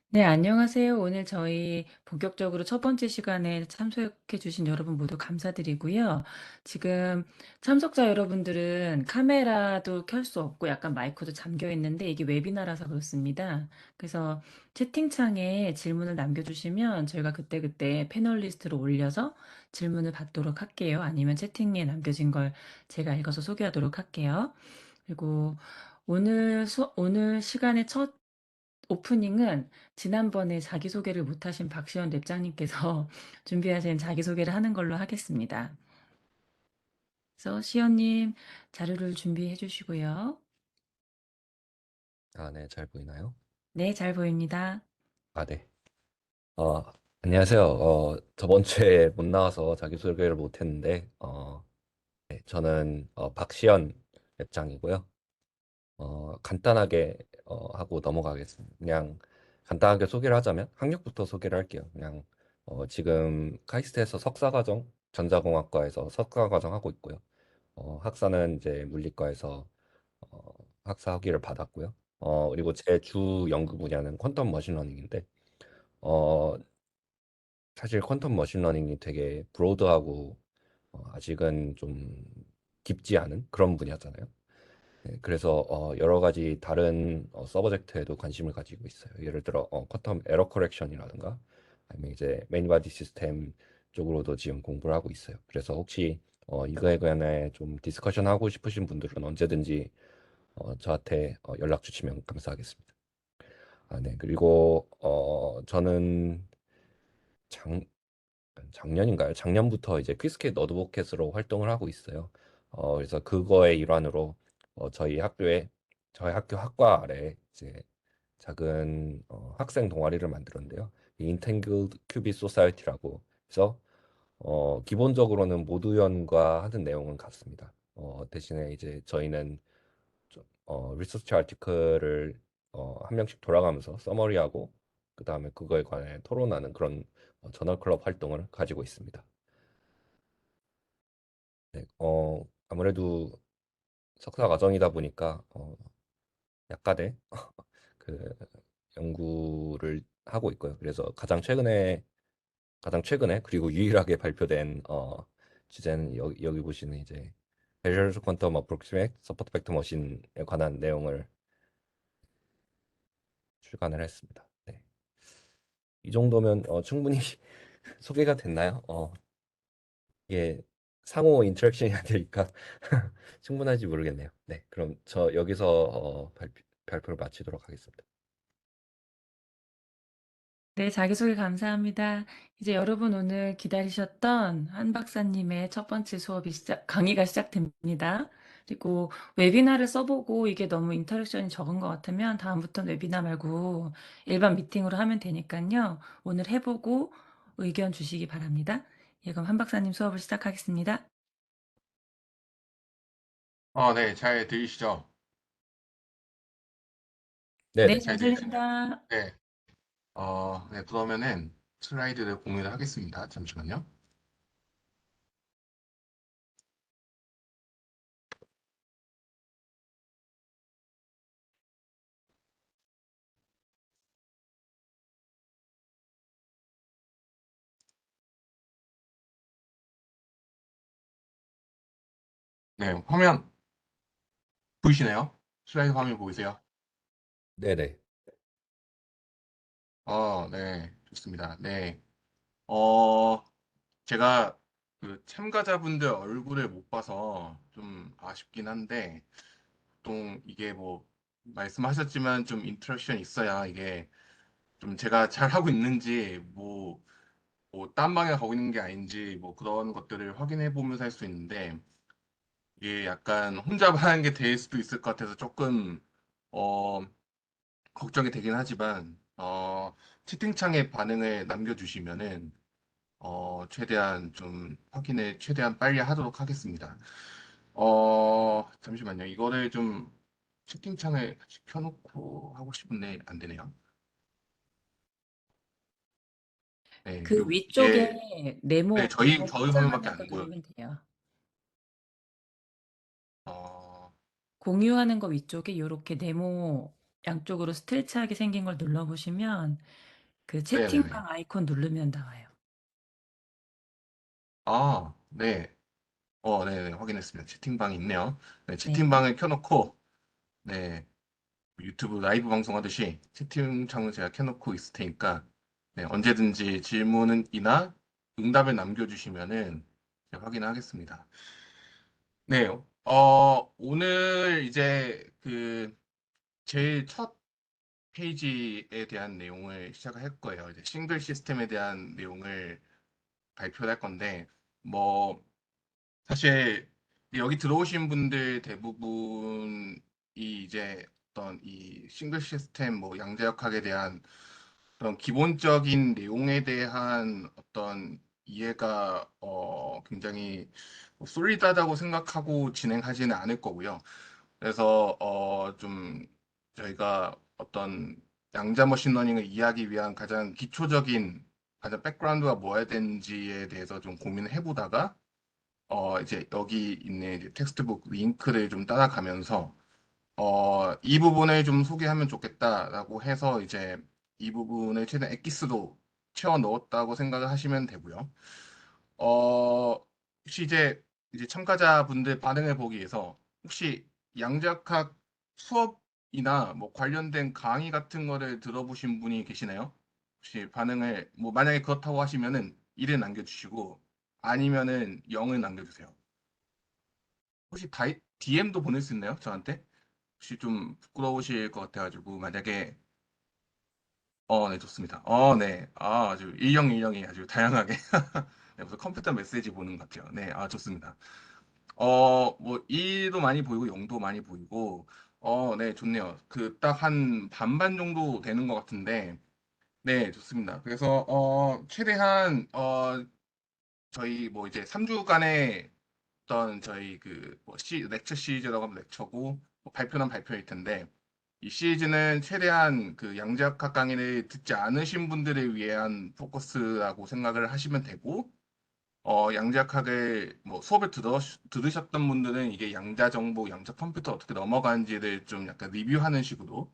네, 안녕하세요. 오늘 저희 본격적으로 첫 번째 시간에 참석해 주신 여러분 모두 감사드리고요. 지금 참석자 여러분들은 카메라도 켤 수 없고 약간 마이크도 잠겨 있는데 이게 웨비나라서 그렇습니다. 그래서 채팅창에 질문을 남겨주시면 저희가 그때그때 패널리스트로 올려서 질문을 받도록 할게요. 아니면 채팅에 남겨진 걸 제가 읽어서 소개하도록 할게요. 그리고 오늘 시간의 첫 오프닝은 지난번에 자기소개를 못하신 박시원 랩장님께서 준비하신 자기소개를 하는 걸로 하겠습니다. 그래서 시연님 자료를 준비해 주시고요. 네, 잘 보이나요? 네, 잘 보입니다. 네. 어, 안녕하세요. 저번 주에 못 나와서 자기소개를 못 했는데, 네, 저는 박시연 랩장이고요. 간단하게 하고 넘어가겠습니다. 그냥 간단하게 소개를 하자면 학력부터 소개를 할게요. 그냥 지금 카이스트에서 석사과정, 전자공학과에서 석사과정 하고 있고요. 학사는 이제 물리과에서 어, 학사 학위를 받았고요. 그리고 제 주 연구 분야는 퀀텀 머신러닝인데, 어, 사실 퀀텀 머신러닝이 되게 브로드하고 아직은 좀 깊지 않은 그런 분야잖아요. 네, 그래서 여러 가지 다른 서브젝트에도 관심을 가지고 있어요. 예를 들어 쿼텀 에러 커렉션이라든가 아니면 이제 메인 바디 시스템 쪽으로도 지금 공부를 하고 있어요. 그래서 혹시 이거에 관해 좀 디스커션 하고 싶으신 분들은 언제든지 저한테 연락 주시면 감사하겠습니다. 네. 그리고 저는 작 작년인가요? 작년부터 이제 퀴즈캣 어드보켓으로 활동을 하고 있어요. 그래서 그거의 일환으로 저희 학교 학과 아래 이제 작은 학생 동아리를 만들었는데요. 인탱글드 큐빗 소사이어티라고 해서 기본적으로는 모두연과 하는 내용은 같습니다. 대신에 이제 저희는 리서치 아티클을 한 명씩 돌아가면서 서머리하고 그다음에 그거에 관해 토론하는 그런 저널 클럽 활동을 가지고 있습니다. 네, 아무래도 석사 과정이다 보니까 약간의 그 연구를 하고 있고요. 그래서 가장 최근에 그리고 유일하게 발표된 주제는 여기 보시는 이제 Azure Quantum Approximate Support Vector Machine에 관한 내용을 출간을 했습니다. 네. 이 정도면 충분히 소개가 됐나요? 이게 상호 인터랙션이 안 되니까 충분한지 모르겠네요. 네, 그럼 저 여기서 발표를 마치도록 하겠습니다. 네, 자기소개 감사합니다. 이제 여러분 오늘 기다리셨던 한 박사님의 첫 번째 강의가 시작됩니다. 그리고 웨비나를 써보고 이게 너무 인터랙션이 적은 것 같으면 다음부터는 웨비나 말고 일반 미팅으로 하면 되니까요. 오늘 해보고 의견 주시기 바랍니다. 예, 그럼 한 박사님 수업을 시작하겠습니다. 네, 잘 들리시죠? 네, 네네. 잘 잘 들리시나요? 들립니다. 네. 네, 그러면은 슬라이드를 공유를 하겠습니다. 잠시만요. 네, 화면 보이시나요? 슬라이드 화면 보이세요? 네네. 네, 좋습니다. 네. 어, 제가 그 참가자분들 얼굴을 못 봐서 좀 아쉽긴 한데, 보통 이게 뭐, 말씀하셨지만 좀 인터랙션 있어야 이게 좀 제가 잘 하고 있는지, 딴 방향 가고 있는 게 아닌지, 뭐 그런 것들을 확인해 보면서 할 수 있는데, 이게 약간 혼자만 하는 게 될 수도 있을 것 같아서 조금 어, 걱정이 되긴 하지만 채팅창에 반응을 남겨주시면은 최대한 좀 확인을 최대한 빨리 하도록 하겠습니다. 잠시만요. 이거를 좀 채팅창에 같이 켜놓고 하고 싶은데 안 되네요. 네, 그 위쪽에 이게 네, 네모 저희 화면밖에 저장하는 거 안 보여. 누르면 돼요. 어, 공유하는 거 위쪽에 요렇게 네모 양쪽으로 스트레치하게 생긴 걸 눌러보시면 그 네네네. 채팅방 아이콘 누르면 나와요. 아, 네. 네네. 확인했습니다. 채팅방이 있네요. 네, 네. 채팅방을 켜놓고, 네. 유튜브 라이브 방송하듯이 채팅창을 제가 켜놓고 있을 테니까, 네, 언제든지 질문이나 응답을 남겨주시면은 제가 확인하겠습니다. 네, 오늘 이제 제일 첫 페이지에 대한 내용을 시작을 할 거예요. 이제 싱글 시스템에 대한 내용을 발표를 할 건데, 뭐, 사실 여기 들어오신 분들 대부분이 이제 어떤 이 싱글 시스템 뭐 양자역학에 대한 그런 기본적인 내용에 대한 어떤 이해가 굉장히 솔리드하다고 생각하고 진행하지는 않을 거고요. 그래서 좀 저희가 어떤 양자 머신러닝을 이해하기 위한 가장 기초적인 가장 백그라운드가 뭐야 되는지에 대해서 좀 고민을 해보다가 이제 여기 있는 이제 텍스트북 링크를 좀 따라가면서 이 부분을 좀 소개하면 좋겠다라고 해서 이제 이 부분을 최대한 엑기스도 채워 넣었다고 생각을 하시면 되고요. 어, 혹시 이제 참가자분들 반응을 보기 위해서 혹시 양자역학 수업이나 뭐 관련된 강의 같은 거를 들어보신 분이 계시나요? 혹시 반응을 뭐 만약에 그렇다고 하시면은 1을 남겨주시고 아니면은 0을 남겨주세요. 혹시 DM도 보낼 수 있나요? 저한테? 혹시 좀 부끄러우실 것 같아가지고 만약에 네 좋습니다. 네. 아주 일령일령이 아주 다양하게 네, 무슨 컴퓨터 메시지 보는 것 같아요. 네, 좋습니다. 뭐 1도 많이 보이고 0도 많이 보이고 네, 좋네요. 그 딱 한 반반 정도 되는 것 같은데 네, 좋습니다. 그래서 최대한 저희 뭐 이제 3주간의 어떤 저희 뭐 렉처 시리즈라고 하면 렉처고 뭐 발표는 발표일 텐데 이 시리즈는 최대한 그 양자역학 강의를 듣지 않으신 분들을 위한 포커스라고 생각을 하시면 되고 양자역학을 뭐 수업을 들으셨던 분들은 이게 양자 정보, 양자 컴퓨터 어떻게 넘어가는지를 좀 약간 리뷰하는 식으로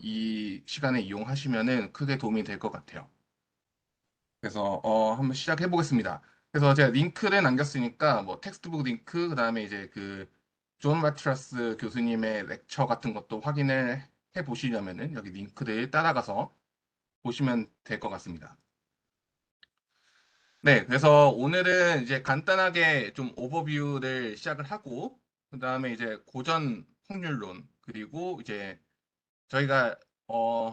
이 시간을 이용하시면은 크게 도움이 될 것 같아요. 그래서 한번 시작해 보겠습니다. 그래서 제가 링크를 남겼으니까 뭐 텍스트북 링크 그다음에 이제 존 마트라스 교수님의 렉처 같은 것도 확인을 해 보시려면은 여기 링크를 따라가서 보시면 될 것 같습니다. 네, 그래서 오늘은 이제 간단하게 좀 오버뷰를 시작을 하고 그다음에 이제 고전 확률론 그리고 이제 저희가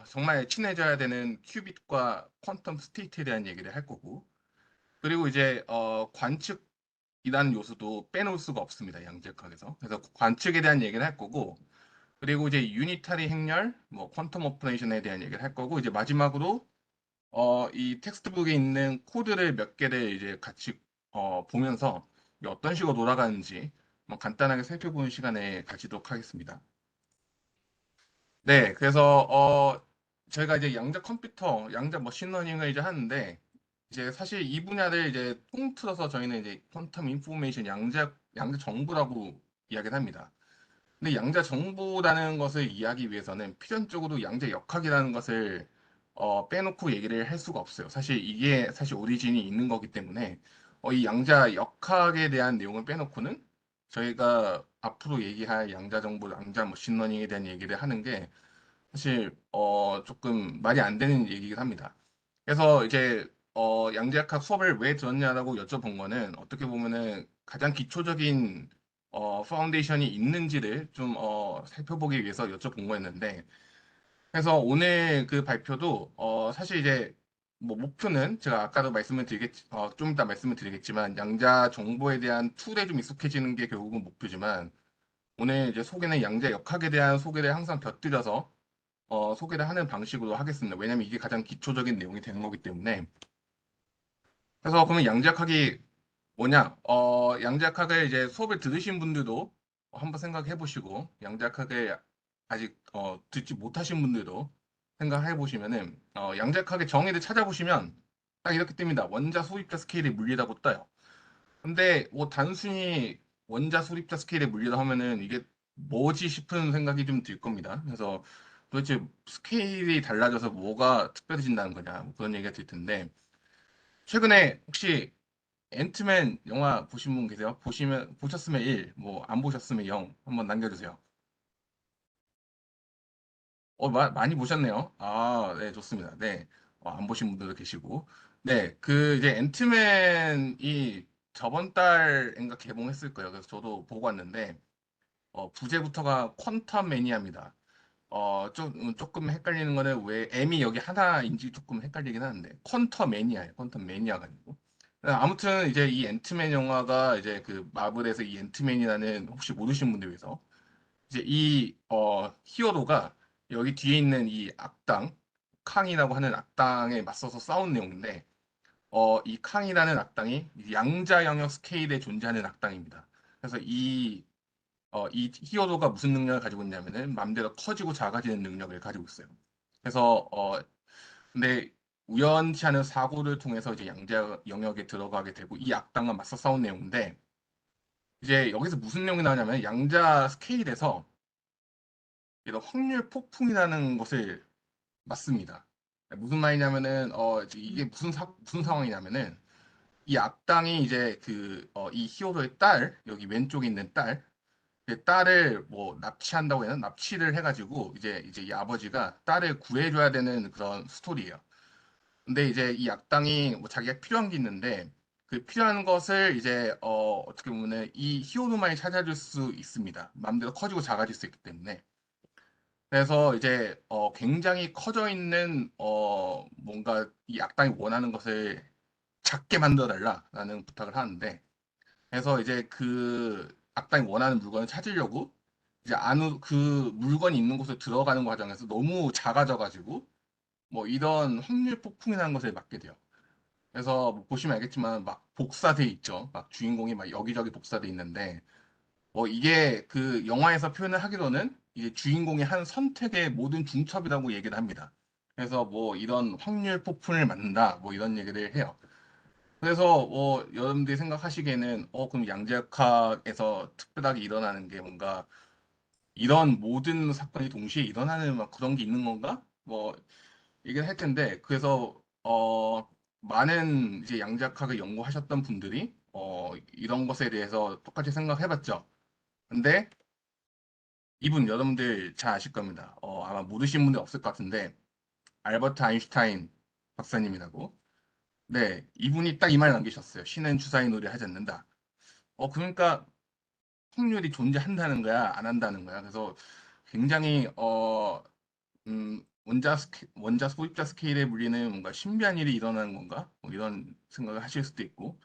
정말 친해져야 되는 큐빗과 퀀텀 스테이트에 대한 얘기를 할 거고 그리고 이제 관측이라는 요소도 빼놓을 수가 없습니다. 양자역학에서. 그래서 관측에 대한 얘기를 할 거고 그리고 이제 유니타리 행렬, 뭐 퀀텀 오퍼레이션에 대한 얘기를 할 거고 이제 마지막으로 이 텍스트북에 있는 코드를 몇 개를 이제 같이 보면서 이게 어떤 식으로 돌아가는지 뭐 간단하게 살펴보는 시간을 가지도록 하겠습니다. 네, 그래서 저희가 이제 양자 컴퓨터, 양자 머신러닝을 이제 하는데 이제 사실 이 분야를 이제 통틀어서 저희는 이제 퀀텀 인포메이션 양자 정보라고 이야기를 합니다. 근데 양자 정보라는 것을 이해하기 위해서는 필연적으로 양자 역학이라는 것을 빼놓고 얘기를 할 수가 없어요. 사실 이게 사실 오리진이 있는 거기 때문에 이 양자 역학에 대한 내용을 빼놓고는 저희가 앞으로 얘기할 양자 정보, 양자 머신러닝에 대한 얘기를 하는 게 사실 조금 말이 안 되는 얘기긴 합니다. 그래서 이제 양자역학 수업을 왜 들었냐라고 여쭤본 거는 어떻게 보면은 가장 기초적인 파운데이션이 있는지를 좀 살펴보기 위해서 여쭤본 거였는데 그래서 오늘 그 발표도 사실 이제 뭐 목표는 제가 아까도 좀 이따 말씀을 드리겠지만 양자 정보에 대한 툴에 좀 익숙해지는 게 결국은 목표지만 오늘 이제 소개는 양자 역학에 대한 소개를 항상 곁들여서 소개를 하는 방식으로 하겠습니다. 왜냐면 이게 가장 기초적인 내용이 되는 거기 때문에. 그래서 그러면 양자역학이 뭐냐? 양자역학을 이제 수업을 들으신 분들도 한번 생각해 보시고, 양자역학을 아직 듣지 못하신 분들도 생각해 보시면은, 양자역학의 정의를 찾아보시면 딱 이렇게 뜹니다. 원자 소립자 스케일의 물리라고 떠요. 근데 뭐 단순히 원자 소립자 스케일의 물리라 하면은 이게 뭐지 싶은 생각이 좀 들 겁니다. 그래서 도대체 스케일이 달라져서 뭐가 특별해진다는 거냐, 뭐 그런 얘기가 들 텐데, 최근에 혹시 앤트맨 영화 보신 분 계세요? 보셨으면 1, 뭐 안 보셨으면 0, 한번 남겨주세요. 많이 보셨네요. 아, 네, 좋습니다. 네. 안 보신 분들도 계시고. 네, 그 이제 앤트맨이 저번 달인가 개봉했을 거예요. 그래서 저도 보고 왔는데, 부제부터가 퀀텀 매니아입니다. 조금 헷갈리는 거는 왜 M이 여기 하나인지 조금 헷갈리긴 하는데, 퀀텀 매니아예요. 퀀텀 매니아가 아니고. 아무튼 이제 이 앤트맨 영화가 이제 그 마블에서 이 앤트맨이라는 혹시 모르시는 분들 위해서 이제 이 히어로가 여기 뒤에 있는 이 악당 캉이라고 하는 악당에 맞서서 싸운 내용인데 이 캉이라는 악당이 양자 영역 스케일에 존재하는 악당입니다. 그래서 이 히어로가 무슨 능력을 가지고 있냐면은 맘대로 커지고 작아지는 능력을 가지고 있어요. 그래서 근데 우연치 않은 사고를 통해서 이제 양자 영역에 들어가게 되고 이 악당과 맞서 싸운 내용인데 이제 여기서 무슨 내용이 나오냐면 양자 스케일에서 이런 확률 폭풍이라는 것을 맞습니다. 무슨 말이냐면은 이게 무슨 상황이냐면은 이 악당이 이제 이 히어로의 딸 여기 왼쪽에 있는 딸 그 딸을 뭐 납치한다고 해야 되나 납치를 해가지고 이제 이 아버지가 딸을 구해줘야 되는 그런 스토리예요. 근데 이제 이 악당이 뭐 자기가 필요한 게 있는데 그 필요한 것을 이제 어떻게 보면은 이 히어로만이 찾아줄 수 있습니다. 마음대로 커지고 작아질 수 있기 때문에. 그래서 이제 굉장히 커져 있는 뭔가 이 악당이 원하는 것을 작게 만들어 달라라는 부탁을 하는데 그래서 이제 그 악당이 원하는 물건을 찾으려고 이제 그 물건이 있는 곳에 들어가는 과정에서 너무 작아져 가지고 뭐 이런 확률 폭풍이라는 것을 맞게 돼요. 그래서 뭐 보시면 알겠지만 막 복사돼 있죠. 막 주인공이 막 여기저기 복사돼 있는데 이게 그 영화에서 표현을 하기로는 이제 주인공이 한 선택의 모든 중첩이라고 얘기를 합니다. 그래서 뭐 이런 확률 폭풍을 만든다, 뭐 이런 얘기를 해요. 그래서 여러분들이 생각하시기에는 그럼 양자역학에서 특별하게 일어나는 게 뭔가 이런 모든 사건이 동시에 일어나는 막 그런 게 있는 건가? 뭐 얘기를 할 텐데 그래서 많은 이제 양자역학을 연구하셨던 분들이 이런 것에 대해서 똑같이 생각해봤죠. 근데 이분 여러분들 잘 아실 겁니다. 아마 모르시는 분들 없을 것 같은데 알버트 아인슈타인 박사님이라고. 네, 이분이 딱 이 말 남기셨어요. 신은 주사위 놀이 하지 않는다. 그러니까 확률이 존재한다는 거야, 안 한다는 거야. 그래서 굉장히 원자 소입자 스케일에 물리는 뭔가 신비한 일이 일어나는 건가? 뭐 이런 생각을 하실 수도 있고.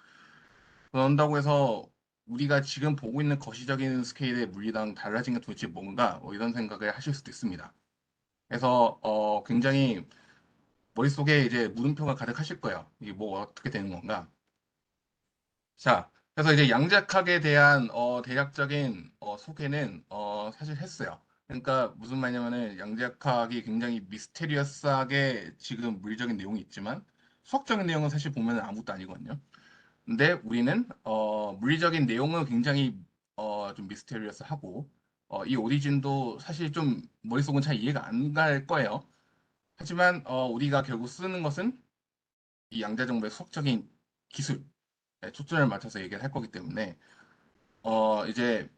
그런다고 해서 우리가 지금 보고 있는 거시적인 스케일의 물리랑 달라진 게 도대체 뭔가? 뭐 이런 생각을 하실 수도 있습니다. 그래서 굉장히 머릿속에 이제 물음표가 가득하실 거예요. 이게 뭐 어떻게 되는 건가? 자, 그래서 이제 양자역학에 대한 대략적인 소개는 사실 했어요. 그러니까 무슨 말이냐면은 양자역학이 굉장히 미스테리어스하게 지금 물리적인 내용이 있지만 수학적인 내용은 사실 보면 아무것도 아니거든요. 근데 우리는 물리적인 내용은 굉장히 좀 미스테리어스하고 이 오리진도 사실 좀 머릿속은 잘 이해가 안 갈 거예요. 하지만 우리가 결국 쓰는 것은 이 양자정보의 수학적인 기술, 초점을 맞춰서 얘기를 할 거기 때문에 이제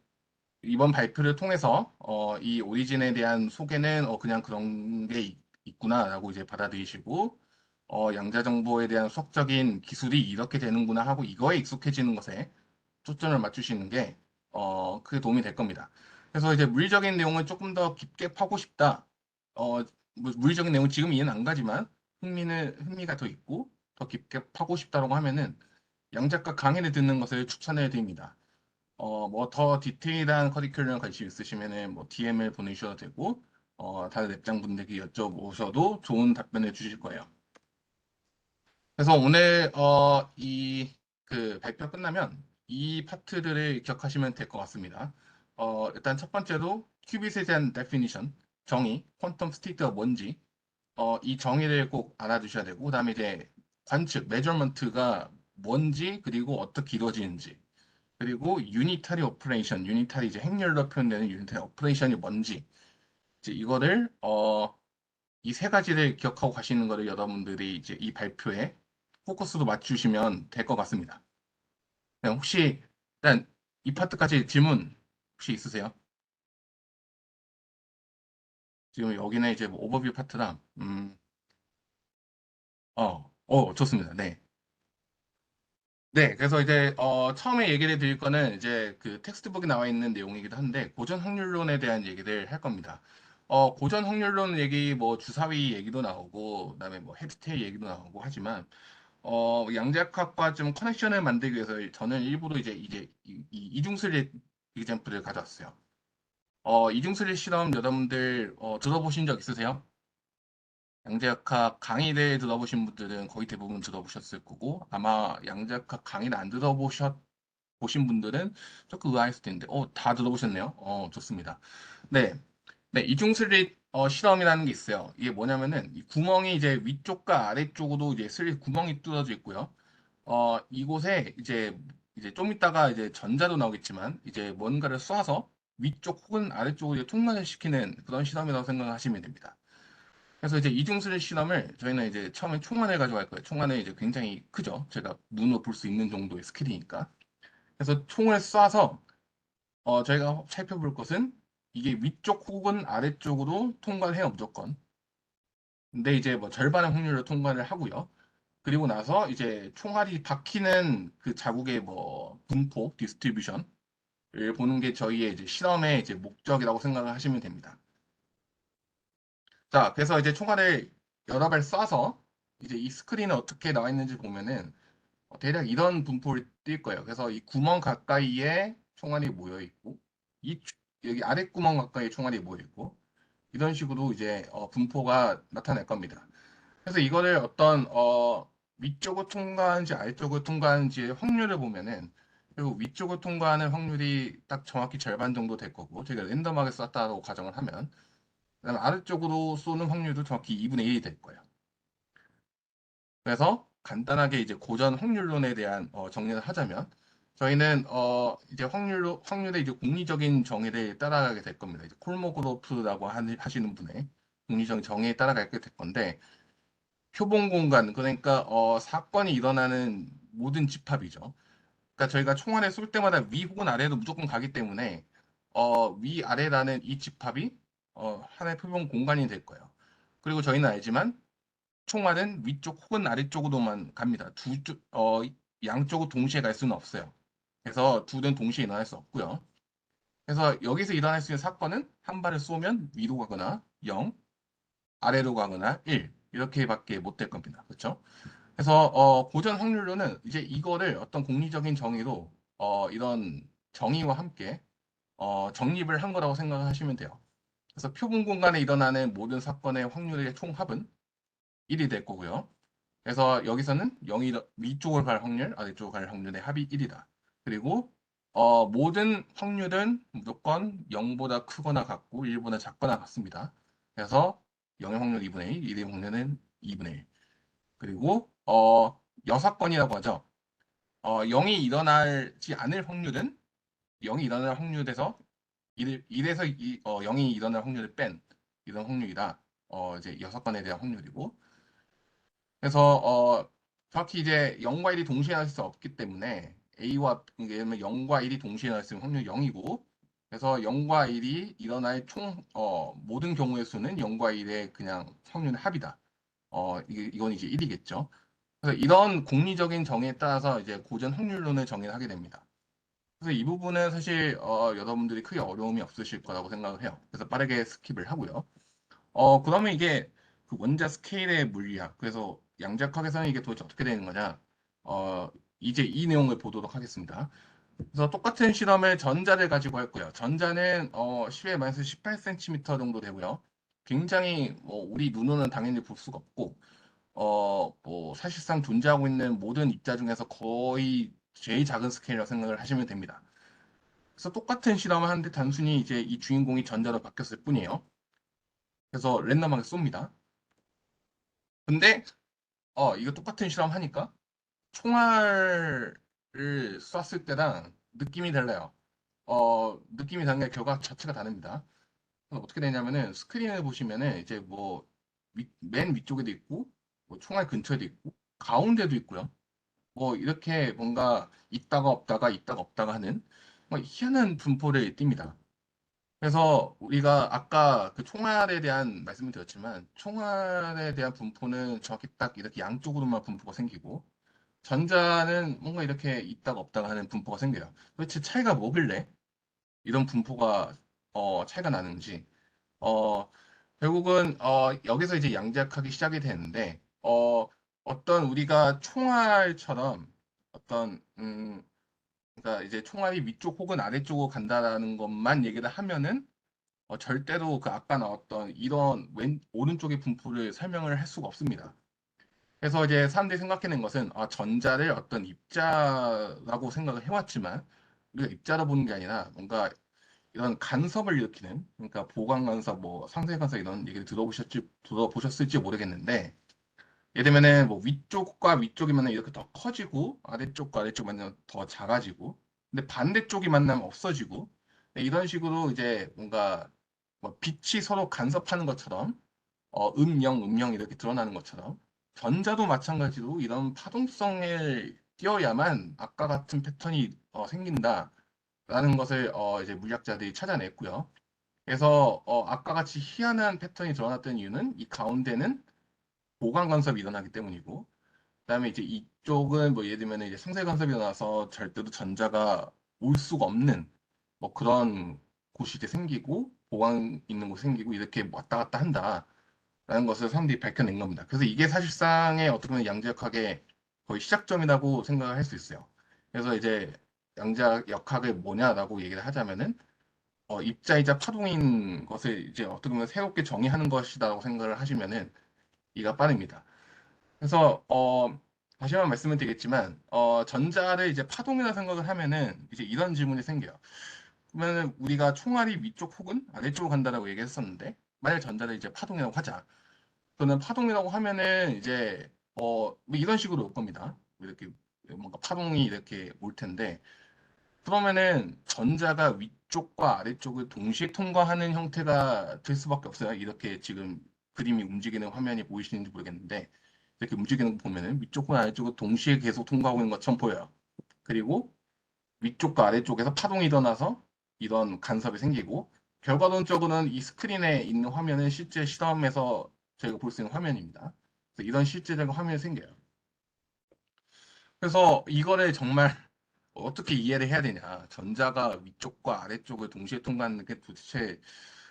이번 발표를 통해서 이 오리진에 대한 소개는 그냥 그런 게 있구나라고 이제 받아들이시고 양자정보에 대한 수학적인 기술이 이렇게 되는구나 하고 이거에 익숙해지는 것에 초점을 맞추시는 게 크게 도움이 될 겁니다. 그래서 이제 물리적인 내용을 조금 더 깊게 파고 싶다. 뭐 물리적인 내용 지금 이해는 안 가지만 흥미가 더 있고 더 깊게 파고 싶다라고 하면은 양작가 강의를 듣는 것을 추천해 드립니다. 뭐 더 디테일한 커리큘럼 관심 있으시면은 뭐 DM을 보내주셔도 되고 다른 랩장 분들께 여쭤보셔도 좋은 답변을 주실 거예요. 그래서 오늘 이 그 발표 끝나면 이 파트들을 기억하시면 될 것 같습니다. 일단 첫 번째로 큐빗에 대한 definition, 정의, 퀀텀 스테이트가 뭔지 이 정의를 꼭 알아두셔야 되고 그다음에 이제 관측, measurement가 뭔지 그리고 어떻게 이루어지는지 그리고 유니타리 오퍼레이션, 유니타리 이제 행렬로 표현되는 유니타리 오퍼레이션이 뭔지 이제 이거를 이 세 가지를 기억하고 가시는 거를 여러분들이 이제 이 발표에 포커스도 맞추시면 될 것 같습니다. 그냥 혹시 일단 이 파트까지 질문 혹시 있으세요? 지금 여기는 이제 뭐 오버뷰 파트라 좋습니다. 네. 네, 그래서 이제 처음에 얘기를 드릴 거는 이제 그 텍스트북에 나와 있는 내용이기도 한데 고전 확률론에 대한 얘기를 할 겁니다. 고전 확률론 얘기 뭐 주사위 얘기도 나오고 그다음에 뭐 헤드테일 얘기도 나오고 하지만 양자역학과 좀 커넥션을 만들기 위해서 저는 일부러 이제 이 이중슬릿 이exemple 가져왔어요. 이중슬릿 실험 여러분들 들어보신 적 있으세요? 양자역학 강의를 들어보신 분들은 거의 대부분 들어보셨을 거고 아마 양자역학 강의를 안 보신 분들은 조금 의아했을 텐데 다 들어보셨네요. 좋습니다. 네, 네, 이중슬릿 실험이라는 게 있어요. 이게 뭐냐면은 이 구멍이 이제 위쪽과 아래쪽으로 이제 슬릿 구멍이 뚫어져 있고요. 이곳에 이제 좀 이따가 이제 전자도 나오겠지만 이제 뭔가를 쏴서 위쪽 혹은 아래쪽으로 이제 통과를 시키는 그런 실험이라고 생각하시면 됩니다. 그래서 이제 이중슬 실험을 저희는 이제 처음에 총알을 가져갈 거예요. 총알은 이제 굉장히 크죠. 제가 눈으로 볼 수 있는 정도의 스킬이니까. 그래서 총을 쏴서 저희가 살펴볼 것은 이게 위쪽 혹은 아래쪽으로 통과를 해요, 무조건. 근데 이제 뭐 절반의 확률로 통과를 하고요. 그리고 나서 이제 총알이 박히는 그 자국의 뭐 분포, 디스트리뷰션을 보는 게 저희의 이제 실험의 이제 목적이라고 생각을 하시면 됩니다. 자, 그래서 이제 총알을 여러 발 쏴서 이제 이 스크린에 어떻게 나와 있는지 보면은 대략 이런 분포를 띌 거예요. 그래서 이 구멍 가까이에 총알이 모여 있고, 여기 아래 구멍 가까이에 총알이 모여 있고, 이런 식으로 이제 분포가 나타날 겁니다. 그래서 이거를 어떤 위쪽을 통과하는지 아래쪽을 통과하는지의 확률을 보면은 그리고 위쪽을 통과하는 확률이 딱 정확히 절반 정도 될 거고, 제가 랜덤하게 쐈다고 가정을 하면 그다음에 아래쪽으로 쏘는 확률도 정확히 2분의 1이 될 거예요. 그래서 간단하게 이제 고전 확률론에 대한 정리를 하자면 저희는 이제 확률의 이제 공리적인 정의를 따라가게 될 겁니다. 이제 콜모그로프라고 하시는 분의 공리적인 정의에 따라가게 될 건데 표본 공간 그러니까 사건이 일어나는 모든 집합이죠. 그러니까 저희가 총알을 쏠 때마다 위 혹은 아래로 무조건 가기 때문에 위 아래라는 이 집합이 하나의 표본 공간이 될 거예요. 그리고 저희는 알지만 총알은 위쪽 혹은 아래쪽으로만 갑니다. 양쪽으로 동시에 갈 수는 없어요. 그래서 둘은 동시에 일어날 수 없고요. 그래서 여기서 일어날 수 있는 사건은 한 발을 쏘면 위로 가거나 0, 아래로 가거나 1 이렇게밖에 못 될 겁니다. 그렇죠? 그래서 고전 확률론은 이제 이거를 어떤 공리적인 정의로 이런 정의와 함께 정립을 한 거라고 생각하시면 돼요. 그래서 표본 공간에 일어나는 모든 사건의 확률의 총합은 1이 될 거고요. 그래서 여기서는 0이 위쪽을 갈 확률, 아래쪽을 갈 확률의 합이 1이다. 그리고 모든 확률은 무조건 0보다 크거나 같고 1보다 작거나 같습니다. 그래서 0의 확률 2분의 1, 1의 확률은 2분의 1. 그리고 여사건이라고 하죠. 0이 일어나지 않을 확률은 0이 일어날 확률에서 1에서 0이 일어날 확률을 뺀 이런 확률이다. 이제 여사건에 대한 확률이고 그래서 정확히 이제 0과 1이 동시에 나올 수 없기 때문에 A와 예를 들면 0과 1이 동시에 나올 수 있는 확률이 0이고 그래서 0과 1이 일어날 모든 경우의 수는 0과 1의 그냥 확률의 합이다. 이건 이제 1이겠죠. 그래서 이런 공리적인 정의에 따라서 이제 고전 확률론을 정의를 하게 됩니다. 그래서 이 부분은 사실 여러분들이 크게 어려움이 없으실 거라고 생각을 해요. 그래서 빠르게 스킵을 하고요. 그러면 이게 그 원자 스케일의 물리학, 그래서 양자역학에서는 이게 도대체 어떻게 되는 거냐? 이제 이 내용을 보도록 하겠습니다. 그래서 똑같은 실험을 전자를 가지고 할 거예요. 전자는 10의 마이너스 18cm 정도 되고요. 굉장히 우리 눈으로는 당연히 볼 수가 없고, 뭐 사실상 존재하고 있는 모든 입자 중에서 거의 제일 작은 스케일이라고 생각을 하시면 됩니다. 그래서 똑같은 실험을 하는데 단순히 이제 이 주인공이 전자로 바뀌었을 뿐이에요. 그래서 랜덤하게 쏩니다. 근데 이거 똑같은 실험 하니까 총알을 쐈을 때랑 느낌이 달라요. 느낌이 다른 게 결과 자체가 다릅니다. 그래서 어떻게 되냐면은 스크린을 보시면은 이제 뭐 맨 위쪽에도 있고 뭐 총알 근처에도 있고 가운데도 있고요. 뭐 이렇게 뭔가 있다가 없다가 있다가 없다가 하는 뭐 희한한 분포를 띱니다. 그래서 우리가 아까 그 총알에 대한 말씀을 드렸지만 총알에 대한 분포는 정확히 딱 이렇게 양쪽으로만 분포가 생기고 전자는 뭔가 이렇게 있다가 없다가 하는 분포가 생겨요. 도대체 차이가 뭐길래 이런 분포가 차이가 나는지 어, 결국은 여기서 이제 양자역학이 시작이 되는데 어떤 우리가 총알처럼 어떤 그러니까 이제 총알이 위쪽 혹은 아래쪽으로 간다라는 것만 얘기를 하면은 절대로 그 아까 나왔던 이런 오른쪽의 분포를 설명을 할 수가 없습니다. 그래서 이제 사람들이 생각해낸 것은 전자를 어떤 입자라고 생각을 해왔지만 우리가 입자로 보는 게 아니라 뭔가 이런 간섭을 일으키는 그러니까 보강 간섭, 뭐 상쇄 간섭 이런 얘기를 들어보셨을지 모르겠는데 예를 들면은 뭐 위쪽과 위쪽이 이렇게 더 커지고 아래쪽과 아래쪽 만나면 더 작아지고 근데 반대쪽이 만나면 없어지고 네, 이런 식으로 이제 뭔가 뭐 빛이 서로 간섭하는 것처럼 음영 이렇게 드러나는 것처럼 전자도 마찬가지로 이런 파동성을 띄어야만 아까 같은 패턴이 생긴다라는 것을 이제 물리학자들이 찾아냈고요. 그래서 아까 같이 희한한 패턴이 드러났던 이유는 이 가운데는 보강 간섭이 일어나기 때문이고 그다음에 이제 이쪽은 뭐 예를 들면 이제 상쇄 간섭이 일어나서 절대로 전자가 올 수가 없는 뭐 그런 곳이 이제 생기고 보강 있는 곳이 생기고 이렇게 왔다 갔다 한다라는 것을 사람들이 밝혀낸 겁니다. 그래서 이게 사실상의 어떻게 보면 양자역학의 거의 시작점이라고 생각을 할 수 있어요. 그래서 이제 양자역학이 뭐냐라고 얘기를 하자면은 입자이자 파동인 것을 이제 어떻게 보면 새롭게 정의하는 것이다라고 생각을 하시면은 이가 빠릅니다. 그래서 다시 한번 말씀을 드리겠지만 전자를 이제 파동이라 생각을 하면은 이제 이런 질문이 생겨요. 그러면은 우리가 총알이 위쪽 혹은 아래쪽으로 간다라고 얘기했었는데 만약 전자를 이제 파동이라고 하자. 그러면 파동이라고 하면은 이제 뭐 이런 식으로 올 겁니다. 이렇게 뭔가 파동이 이렇게 올 텐데 그러면은 전자가 위쪽과 아래쪽을 동시에 통과하는 형태가 될 수밖에 없어요. 이렇게 지금 그림이 움직이는 화면이 보이시는지 모르겠는데 이렇게 움직이는 거 보면은 위쪽과 아래쪽을 동시에 계속 통과하고 있는 것처럼 보여요. 그리고 위쪽과 아래쪽에서 파동이 일어나서 이런 간섭이 생기고 결과론적으로는 이 스크린에 있는 화면은 실제 실험에서 저희가 볼 수 있는 화면입니다. 그래서 이런 실제적인 화면이 생겨요. 그래서 이거를 정말 어떻게 이해를 해야 되냐. 전자가 위쪽과 아래쪽을 동시에 통과하는 게 도대체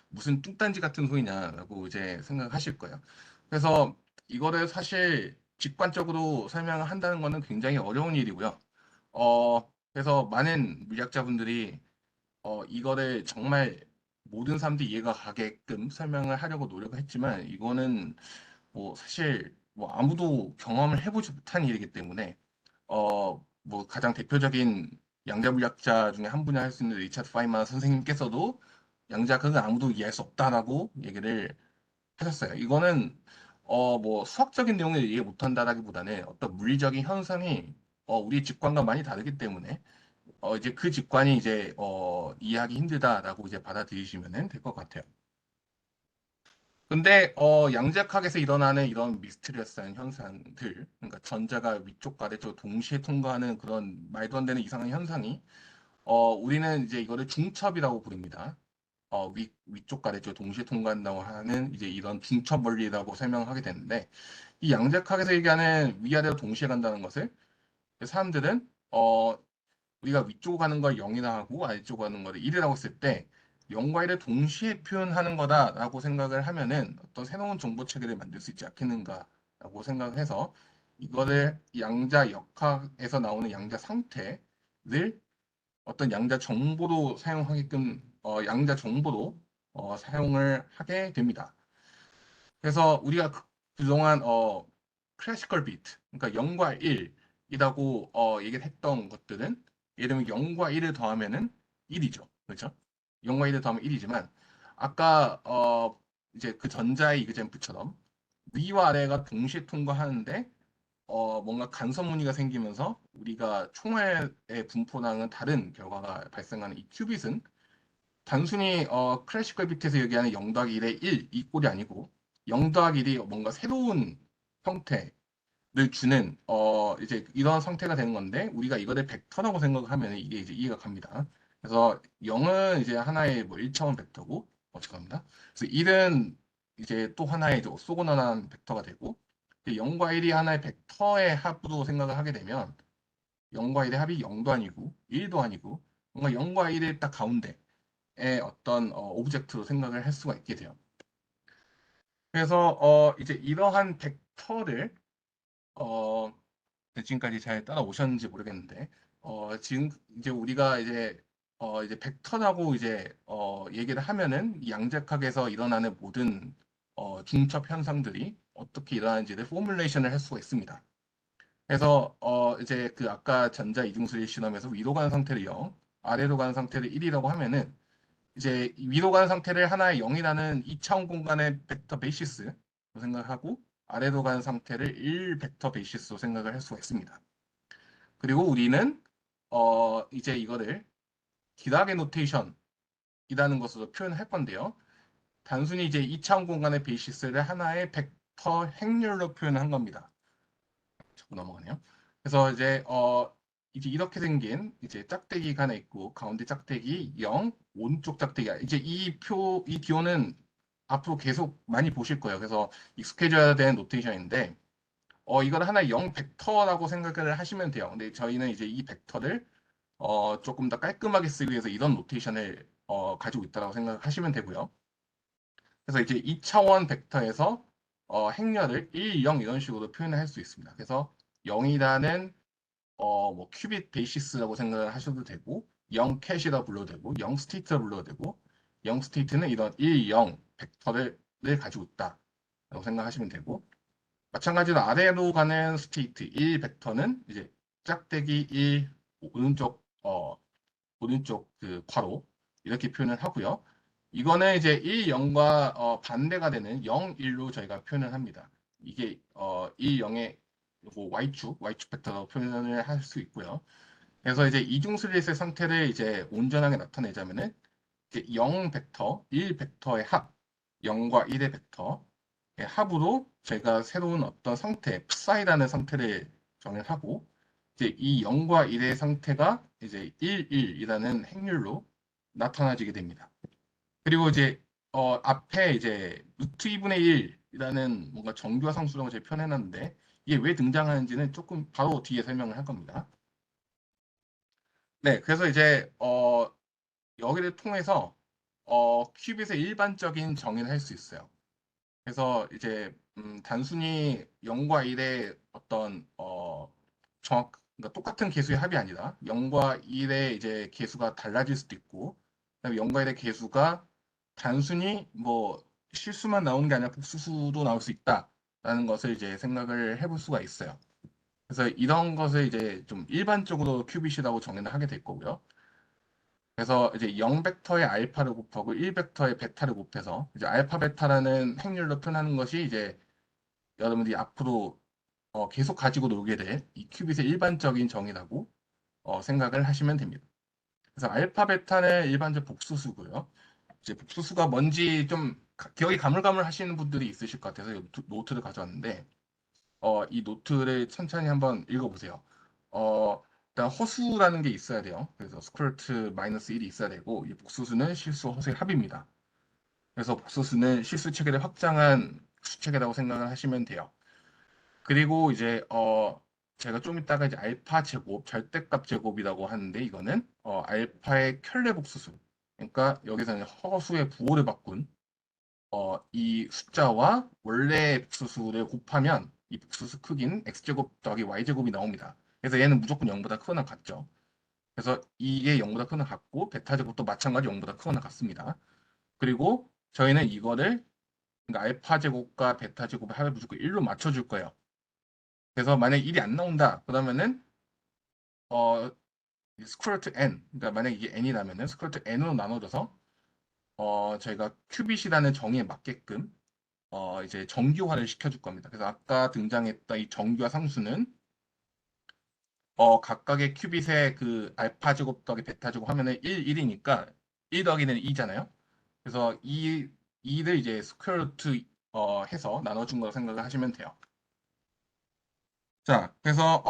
무슨 뚱딴지 같은 소리냐라고 이제 생각하실 거예요. 그래서 이거를 사실 직관적으로 설명을 한다는 거는 굉장히 어려운 일이고요. 그래서 많은 물리학자분들이 이거를 정말 모든 사람들이 이해가 가게끔 설명을 하려고 노력을 했지만 이거는 뭐 사실 뭐 아무도 경험을 해보지 못한 일이기 때문에 뭐 가장 대표적인 양자물리학자 중에 한 분이 할 수 있는 리차드 파이만 선생님께서도 양자역학은 아무도 이해할 수 없다라고 얘기를 하셨어요. 이거는 뭐 수학적인 내용을 이해 못한다라기보다는 어떤 물리적인 현상이 우리 직관과 많이 다르기 때문에 이제 그 직관이 이제 이해하기 힘들다라고 이제 받아들이시면 될 것 같아요. 근데 양자역학에서 일어나는 이런 미스테리어스한 현상들, 그러니까 전자가 위쪽과 아래쪽 동시에 통과하는 그런 말도 안 되는 이상한 현상이 우리는 이제 이거를 중첩이라고 부릅니다. 위쪽과 아래쪽 동시에 통과한다고 하는 이제 이런 중첩 원리라고 설명하게 되는데 이 양자역학에서 얘기하는 위아래로 동시에 간다는 것을 사람들은 우리가 위쪽으로 가는 걸 0이라 하고 아래쪽으로 가는 거를 1이라고 했을 때 0과 1을 동시에 표현하는 거다라고 생각을 하면은 어떤 새로운 정보 체계를 만들 수 있지 않겠는가라고 생각을 해서 이거를 양자 역학에서 나오는 양자 상태를 어떤 양자 정보로 사용하게끔 양자 정보로 사용을 하게 됩니다. 그래서 우리가 그동안 클래시컬 비트, 그러니까 0과 1이라고 얘기를 했던 것들은 예를 들면 0과 1을 더하면은 1이죠. 그렇죠? 0과 1을 더하면 1이지만 아까 이제 그 전자의 이그잼플처럼 위와 아래가 동시에 통과하는데 뭔가 간섭 무늬가 생기면서 우리가 총알의 분포랑은 다른 결과가 발생하는 이 큐빗은 단순히 클래시컬 비트에서 얘기하는 0 더하기 1의 1, 이 꼴이 아니고 0 더하기 1이 뭔가 새로운 형태를 주는 이제 이런 상태가 되는 건데 우리가 이거를 벡터라고 생각하면 이게 이제 이해가 갑니다. 그래서 0은 이제 하나의 뭐 1차원 벡터고 죄송합니다. 그래서 1은 이제 또 하나의 이제 오소고널한 벡터가 되고 0과 1이 하나의 벡터의 합으로 생각을 하게 되면 0과 1의 합이 0도 아니고 1도 아니고 뭔가 0과 1의 딱 가운데의 어떤 오브젝트로 생각을 할 수가 있게 돼요. 그래서 이제 이러한 벡터를 어, 지금까지 잘 따라오셨는지 모르겠는데 지금 이제 우리가 이제 벡터라고 이제 얘기를 하면은 이 양자역학에서 일어나는 모든 중첩 현상들이 어떻게 일어나는지를 포뮬레이션을 할 수가 있습니다. 그래서 이제 그 아까 전자 이중수일 실험에서 위로 가는 상태를 0, 아래로 가는 상태를 1이라고 하면은 이제 위로 가는 상태를 하나의 0이라는 2차원 공간의 벡터 베이시스로 생각하고 아래로 가는 상태를 1 벡터 베이시스로 생각을 할 수가 있습니다. 그리고 우리는 이제 이거를 디락의 노테이션이라는 것으로 표현할 건데요. 단순히 이제 2차원 공간의 베이시스를 하나의 벡터 행렬로 표현한 겁니다. 자꾸 넘어가네요. 그래서 이제 이렇게 생긴 이제 짝대기가 하나 있고 가운데 짝대기 0, 오른쪽 짝대기가 이제 이 기호는 앞으로 계속 많이 보실 거예요. 그래서 익숙해져야 되는 노테이션인데 이걸 하나의 0 벡터라고 생각을 하시면 돼요. 근데 저희는 이제 이 벡터를 조금 더 깔끔하게 쓰기 위해서 이런 노테이션을 가지고 있다고 생각하시면 되고요. 그래서 이제 2차원 벡터에서 행렬을 1, 0 이런 식으로 표현을 할 수 있습니다. 그래서 0이라는 뭐 큐빗 베이시스라고 생각을 하셔도 되고 0 캣이라 불러도 되고 0 스테이트라 불러도 되고 0 스테이트는 이런 1, 0 벡터를 가지고 있다라고 생각하시면 되고 마찬가지로 아래로 가는 스테이트 1 벡터는 이제 짝대기 1 오른쪽 그 괄호 이렇게 표현을 하고요. 이거는 이제 1, 0과 반대가 되는 0, 1로 저희가 표현을 합니다. 이게 1, 0의 Y축 벡터라고 표현을 할 수 있고요. 그래서 이제 이중슬릿의 상태를 이제 온전하게 나타내자면은 이제 0 벡터, 1 벡터의 합, 0과 1의 벡터의 합으로 저희가 새로운 어떤 상태, psi라는 상태를 정의하고 이제 이 0과 1의 상태가 이제 1, 1이라는 행률로 나타나지게 됩니다. 그리고 이제 앞에 이제 루트 2분의 1이라는 뭔가 정교화 상수라고 제가 표현해놨는데 이게 왜 등장하는지는 조금 바로 뒤에 설명을 할 겁니다. 네, 그래서 이제 여기를 통해서 큐빗의 일반적인 정의를 할 수 있어요. 그래서 이제 단순히 0과 1의 어떤 그러니까 똑같은 개수의 합이 아니라 0과 1의 이제 개수가 달라질 수도 있고 그다음에 0과 1의 개수가 단순히 뭐 실수만 나오는 게 아니라 복수수도 나올 수 있다라는 것을 이제 생각을 해볼 수가 있어요. 그래서 이런 것을 이제 좀 일반적으로 큐빗이라고 정의를 하게 될 거고요. 그래서 이제 0 벡터의 알파를 곱하고 1 벡터의 베타를 곱해서 이제 알파 베타라는 행렬로 표현하는 것이 이제 여러분들이 앞으로 계속 가지고 놀게 될 이 큐빗의 일반적인 정의라고 생각을 하시면 됩니다. 그래서 알파 베타는 일반적 복수수고요. 이제 복수수가 뭔지 좀 기억이 가물가물 하시는 분들이 있으실 것 같아서 노트를 가져왔는데 이 노트를 천천히 한번 읽어보세요. 일단 허수라는 게 있어야 돼요. 그래서 스퀘어루트 마이너스 1이 있어야 되고 이 복수수는 실수 허수의 합입니다. 그래서 복수수는 실수 체계를 확장한 수체계라고 생각을 하시면 돼요. 그리고 이제 제가 좀 이따가 이제 알파 제곱, 절대값 제곱이라고 하는데 이거는 알파의 켤레 복수수. 그러니까 여기서는 허수의 부호를 바꾼 이 숫자와 원래 복수수를 곱하면 이 복수수 크기는 x제곱 더하기 y제곱이 나옵니다. 그래서 얘는 무조건 0보다 크거나 같죠. 그래서 이게 0보다 크거나 같고 베타 제곱도 마찬가지 0보다 크거나 같습니다. 그리고 저희는 이거를 그러니까 알파 제곱과 베타 제곱의 합을 무조건 1로 맞춰줄 거예요. 그래서 만약에 1이 안 나온다 그러면은 스퀘어루트 n 그러니까 만약에 이게 n이라면은 스퀘어루트 n으로 나눠져서 저희가 큐빗이라는 정의에 맞게끔 이제 정규화를 시켜줄 겁니다. 그래서 아까 등장했던 이 정규화 상수는 각각의 큐빗의 그 알파 제곱 더하기 베타 제곱 하면은 1, 1이니까 1 더하기는 2잖아요. 그래서 이 2를 이제 스퀘어 루트 해서 나눠준 거라고 생각을 하시면 돼요. 자, 그래서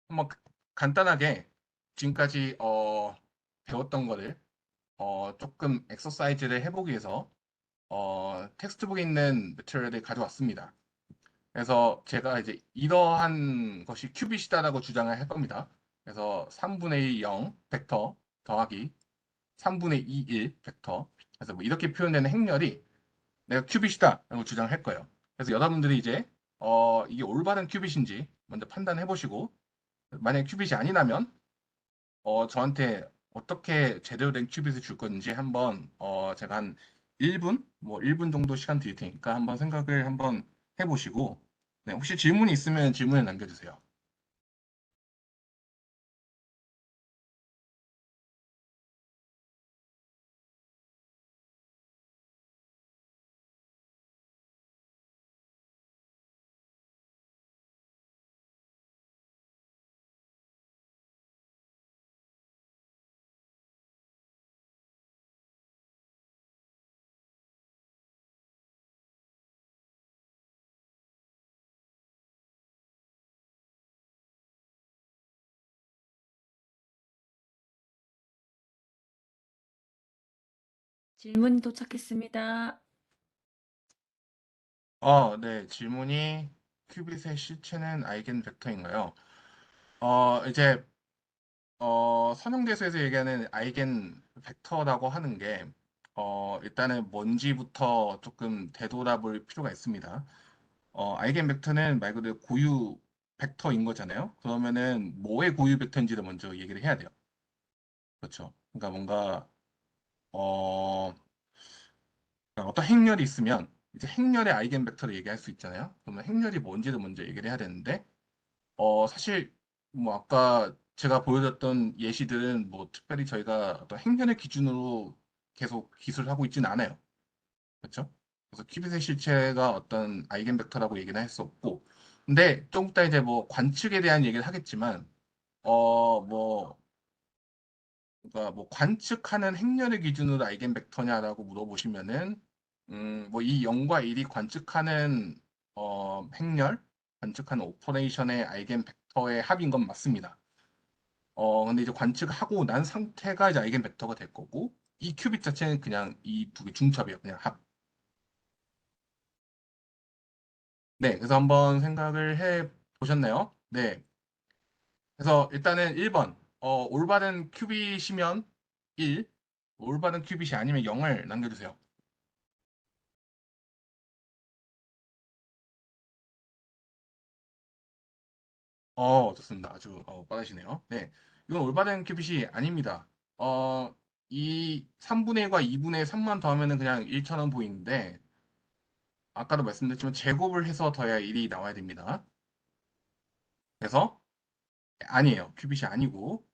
한번 간단하게 지금까지 배웠던 거를 조금 엑서사이즈를 해보기 위해서 텍스트북에 있는 매트리얼을 가져왔습니다. 그래서 제가 이제 이러한 것이 큐빗이다라고 주장을 할 겁니다. 그래서 3분의 0 벡터 더하기 3분의 2, 1 벡터. 그래서 뭐 이렇게 표현되는 행렬이 내가 큐빗이다라고 주장할 거예요. 그래서 여러분들이 이제 이게 올바른 큐빗인지 먼저 판단해 보시고 만약에 큐빗이 아니라면 저한테 어떻게 제대로 된 큐빗을 줄 건지 한번 제가 한 1분 뭐 1분 정도 시간 드릴 테니까 한번 생각을 한번 해보시고 네, 혹시 질문이 있으면 질문을 남겨주세요. 질문이 도착했습니다. 네, 질문이 큐빗의 실체는 아이겐 벡터인가요? 이제 선형대수에서 얘기하는 아이겐 벡터라고 하는 게 일단은 뭔지부터 조금 되돌아볼 필요가 있습니다. 아이겐 벡터는 말 그대로 고유 벡터인 거잖아요. 그러면은 뭐의 고유 벡터인지를 먼저 얘기를 해야 돼요. 그렇죠. 그러니까 뭔가 어, 그러니까 어떤 행렬이 있으면 이제 행렬의 아이겐 벡터를 얘기할 수 있잖아요. 그러면 행렬이 뭔지를 먼저 얘기를 해야 되는데 사실 뭐 아까 제가 보여줬던 예시들은 뭐 특별히 저희가 어떤 행렬의 기준으로 계속 기술을 하고 있지는 않아요. 그렇죠? 그래서 큐빗의 실체가 어떤 아이겐 벡터라고 얘기는 할 수 없고 근데 좀 이따 이제 뭐 관측에 대한 얘기를 하겠지만 뭐 그러니까 뭐 관측하는 행렬의 기준으로 아이겐 벡터냐라고 물어보시면은 뭐 이 0과 1이 관측하는 행렬 관측하는 오퍼레이션의 아이겐 벡터의 합인 건 맞습니다. 근데 이제 관측하고 난 상태가 이제 아이겐 벡터가 될 거고 이 큐빅 자체는 그냥 이 두 개 중첩이에요. 그냥 합. 네, 그래서 한번 생각을 해 보셨나요? 네. 그래서 일단은 1번. 올바른 큐빗이면 1, 올바른 큐빗이 아니면 0을 남겨주세요. 좋습니다. 아주 빠르시네요. 네. 이건 올바른 큐빗이 아닙니다. 이 3분의 1과 2분의 3만 더하면은 그냥 1처럼 보이는데 아까도 말씀드렸지만 제곱을 해서 더해야 1이 나와야 됩니다. 그래서 아니에요. 큐빗이 아니고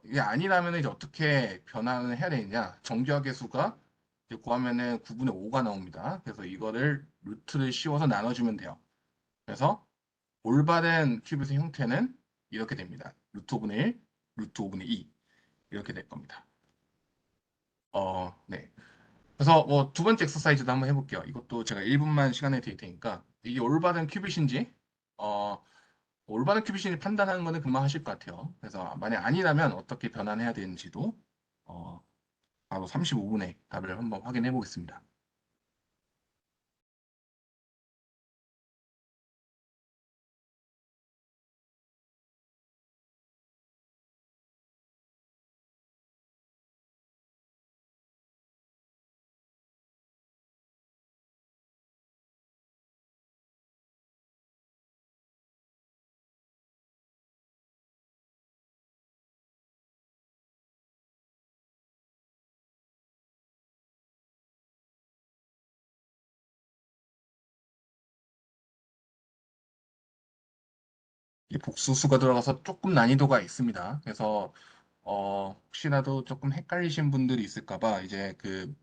이게 아니라면 이제 어떻게 변환을 해야 되느냐? 정규화 계수가 이제 구하면은 9분의 5가 나옵니다. 그래서 이거를 루트를 씌워서 나눠주면 돼요. 그래서 올바른 큐빗의 형태는 이렇게 됩니다. 루트 5분의 1, 루트 5분의 2 이렇게 될 겁니다. 네. 그래서 뭐 두 번째 엑서사이즈도 한번 해볼게요. 이것도 제가 1분만 시간을 드릴 테니까 이게 올바른 큐빗인지 어, 올바른 큐빗인지 판단하는 거는 금방 하실 것 같아요. 그래서 만약 아니라면 어떻게 변환해야 되는지도 어, 바로 35분의 답을 한번 확인해 보겠습니다. 이 복수수가 들어가서 조금 난이도가 있습니다. 그래서 혹시라도 조금 헷갈리신 분들이 있을까 봐 이제 그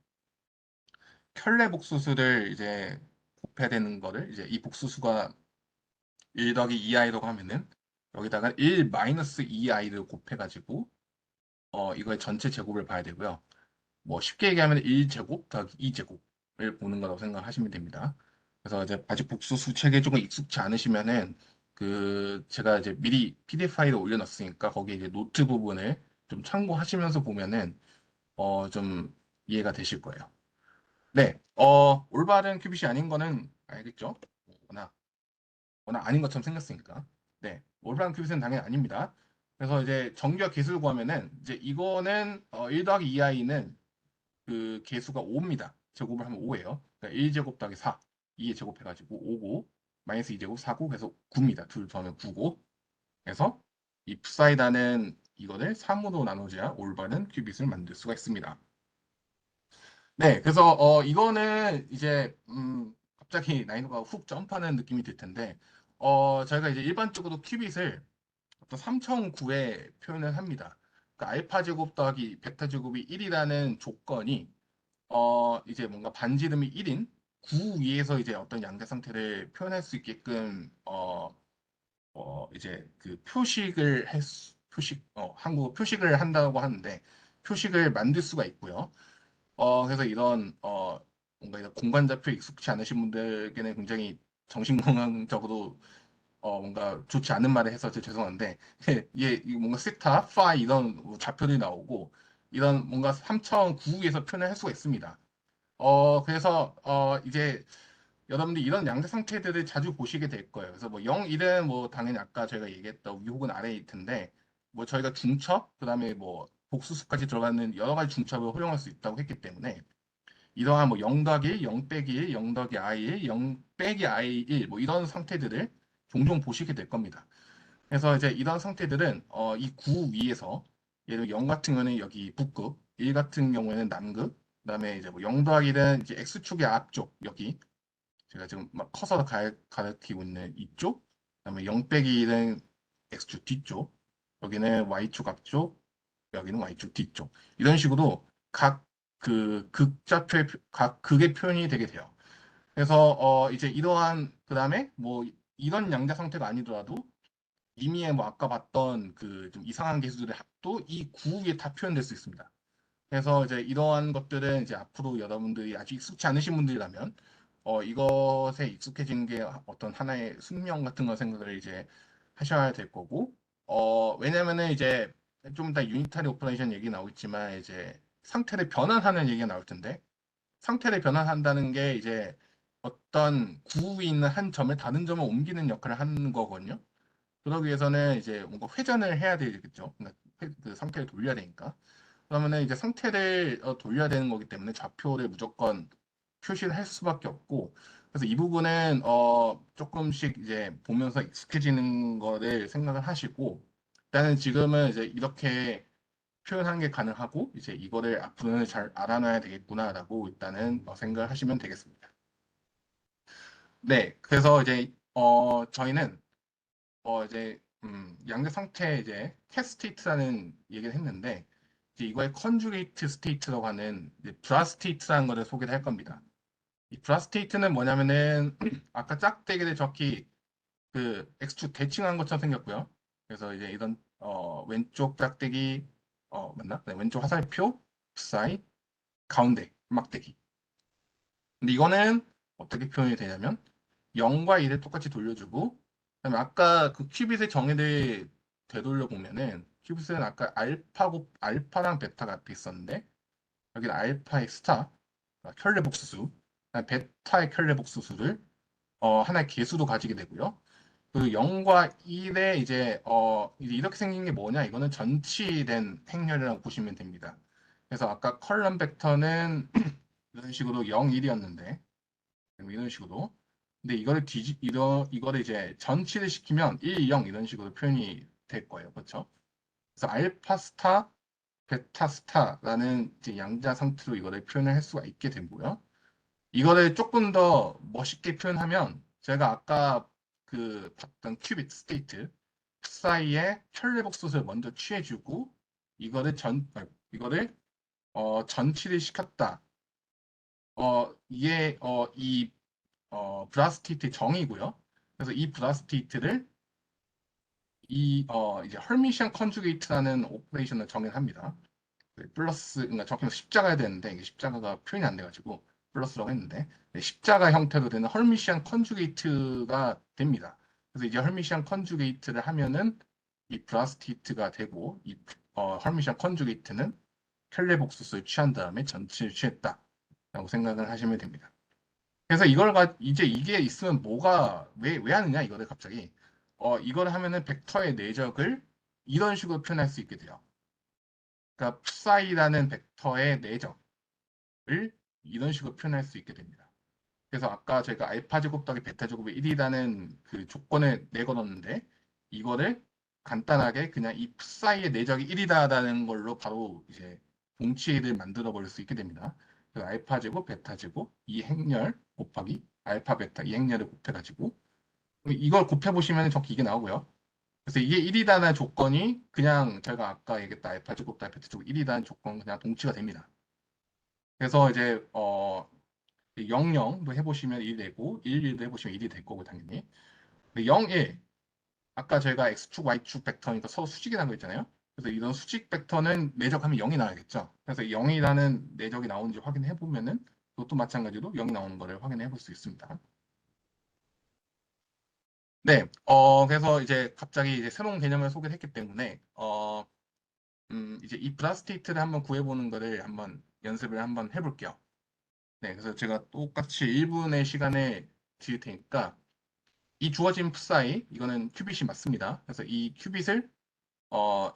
켤레 복수수를 이제 곱해야 되는 거를 이제 이 복수수가 1 더하기 2i라고 하면은 여기다가 1 마이너스 2i를 곱해가지고 이거의 전체 제곱을 봐야 되고요. 뭐 쉽게 얘기하면 1제곱 더하기 2제곱을 보는 거라고 생각하시면 됩니다. 그래서 이제 아직 복수수 체계 조금 익숙치 않으시면은 그 제가 이제 미리 PDF 파일을 올려놨으니까 거기에 이제 노트 부분을 좀 참고하시면서 보면은 좀 이해가 되실 거예요. 네, 올바른 큐빗이 아닌 거는 알겠죠? 워낙 아닌 것처럼 생겼으니까. 네, 올바른 큐빗은 당연히 아닙니다. 그래서 이제 정규와 개수를 구하면은 이제 이거는 1 더하기 2i는 그 개수가 5입니다. 제곱을 하면 5예요. 그러니까 1제곱 더하기 4, 2에 제곱해가지고 5고 마이너스 2제곱 4고 그래서 9입니다. 둘 더하면 9고 그래서 이 푸사이다는 이거를 3으로 나눠줘야 올바른 큐빗을 만들 수가 있습니다. 네, 그래서 이거는 이제 갑자기 난이도가 훅 점프하는 느낌이 들 텐데 저희가 이제 일반적으로 큐빗을 어떤 3009에 표현을 합니다. 그러니까 알파 제곱 더하기 베타 제곱이 1이라는 조건이 이제 뭔가 반지름이 1인 9 위에서 이제 어떤 양자 상태를 표현할 수 있게끔 이제 그 표식을 한국어 표식을 한다고 하는데 표식을 만들 수가 있고요. 그래서 이런 뭔가 이런 공간 좌표 익숙치 않으신 분들께는 굉장히 정신건강적으로 뭔가 좋지 않은 말을 해서 죄송한데 이게 뭔가 세타, 파이 이런 뭐 좌표들이 나오고 이런 뭔가 3009에서 표현을 할 수가 있습니다. 그래서 이제 여러분들이 이런 양자 상태들을 자주 보시게 될 거예요. 그래서 뭐 0, 1은 뭐 당연히 아까 저희가 얘기했던 위 혹은 아래일 텐데 뭐 저희가 중첩, 그다음에 뭐 복수수까지 들어가는 여러 가지 중첩을 활용할 수 있다고 했기 때문에 이러한 뭐 0 더하기 1, 0 빼기 1, 0 더하기 i1, 0 빼기 i1 뭐 이런 상태들을 종종 보시게 될 겁니다. 그래서 이제 이런 상태들은 이 구 위에서 예를 들어 0 같은 경우는 여기 북극, 1 같은 경우에는 남극, 그다음에 이제 뭐 0 더하기 1은 이제 x축의 앞쪽 여기 제가 지금 막 커서 가리키고 있는 이쪽, 그다음에 0 빼기 1은 x축 뒤쪽, 여기는 y축 앞쪽, 여기는 y축 뒤쪽 이런 식으로 각 그 극좌표의 각 극의 표현이 되게 돼요. 그래서 이제 이러한 그다음에 뭐 이런 양자 상태가 아니더라도 이미의 뭐 아까 봤던 그 좀 이상한 개수들의 합도 이 구에 다 표현될 수 있습니다. 그래서 이제 이러한 것들은 이제 앞으로 여러분들이 아직 익숙치 않으신 분들이라면 이것에 익숙해지는 게 어떤 하나의 숙명 같은 거 생각을 이제 하셔야 될 거고 왜냐면은 이제 좀 이따 유니타리 오퍼레이션 얘기 나오겠지만 이제 상태를 변환하는 얘기가 나올 텐데 상태를 변환한다는 게 이제 어떤 구에 있는 한 점을 다른 점을 옮기는 역할을 하는 거거든요. 그러기 위해서는 이제 뭔가 회전을 해야 되겠죠. 그러니까 그 상태를 돌려야 되니까. 그러면은 이제 상태를 돌려야 되는 거기 때문에 좌표를 무조건 표시를 할 수밖에 없고 그래서 이 부분은 조금씩 이제 보면서 익숙해지는 거를 생각을 하시고 일단은 지금은 이제 이렇게 표현하는 게 가능하고 이제 이거를 앞으로는 잘 알아놔야 되겠구나라고 일단은 생각을 하시면 되겠습니다. 네, 그래서 이제 저희는 이제 양자 상태 이제 캣 스테이트라는 얘기를 했는데 이제 이거의 컨주게이트 스테이트라고 하는 브라 스테이트라는 거를 소개를 할 겁니다. 이 브라 스테이트는 뭐냐면은 아까 짝대기를 적히 그 x축 대칭한 것처럼 생겼고요. 그래서 이제 이런 왼쪽 짝대기 맞나? 네, 왼쪽 화살표 사이 가운데 막대기. 근데 이거는 어떻게 표현이 되냐면 0과 1을 똑같이 돌려주고 그다음에 아까 그 큐빗의 정의를 되돌려 보면은 큐빗은 아까 알파랑 베타가 앞에 있었는데 여기는 알파의 스타 켤레 복수수 그다음에 베타의 켤레 복수수를 하나의 개수로 가지게 되고요. 그 0과 1에 이제 이렇게 생긴 게 뭐냐? 이거는 전치된 행렬이라고 보시면 됩니다. 그래서 아까 컬럼 벡터는 이런 식으로 0, 1이었는데 이런 식으로. 근데 이거를 이제 전치를 시키면 1, 0 이런 식으로 표현이 될 거예요. 그렇죠? 그래서 알파 스타, 베타 스타라는 이제 양자 상태로 이거를 표현을 할 수가 있게 되고요. 이거를 조금 더 멋있게 표현하면 제가 아까 그 봤던 큐빅 스테이트 사이에 켤레복수를 먼저 취해주고 이거를 전치를 시켰다. 이게 브라스티트 정의고요. 그래서 이 브라스티트를 이제 헐미시안 컨주게이트라는 오퍼레이션을 정의합니다. 플러스, 그러니까 적히면 십자가야 되는데 이게 십자가가 표현이 안 돼가지고 플러스라고 했는데 네, 십자가 형태로 되는 헐미시안 컨주게이트가 됩니다. 그래서 이제 헐미시안 컨주게이트를 하면은 이 브라스티트가 되고 이 헐미시안 컨주게이트는 켈레복수스를 취한 다음에 전치를 취했다라고 생각을 하시면 됩니다. 그래서 이제 이게 있으면 왜 하느냐 이거를 갑자기 이걸 하면은 벡터의 내적을 이런 식으로 표현할 수 있게 돼요. 그러니까 psi라는 벡터의 내적을 이런 식으로 표현할 수 있게 됩니다. 그래서 아까 저희가 알파 제곱 더하기 베타 제곱이 1이라는 그 조건을 내걸었는데 이거를 간단하게 그냥 이 psi의 내적이 1이다라는 걸로 바로 이제 동치를 만들어 버릴 수 있게 됩니다. 그래서 알파 제곱 베타 제곱 이 행렬 곱하기 알파 베타 이 행렬을 곱해가지고 이걸 곱해보시면 정확히 이게 나오고요. 그래서 이게 1이다는 조건이 그냥 제가 아까 얘기했던 알파 제곱 더하기 베타 제곱 1이다는 조건 그냥 동치가 됩니다. 그래서 이제 00도 해보시면 1이 되고 11도 해보시면 1이 될 거고 당연히 0, 1 아까 저희가 x축, y축 벡터니까 서로 수직이라는 거 있잖아요. 그래서 이런 수직 벡터는 내적하면 0이 나와야겠죠. 그래서 0이라는 내적이 나오는지 확인해 보면은 이것도 마찬가지로 0이 나오는 거를 확인해 볼 수 있습니다. 네, 그래서 이제 갑자기 이제 새로운 개념을 소개를 했기 때문에 이제 이 브라스테이트를 한번 구해보는 거를 한번 연습을 한번 해볼게요. 네, 그래서 제가 똑같이 1분의 시간을 드릴 테니까 이 주어진 푸사이 이거는 큐빗이 맞습니다. 그래서 이 큐빗을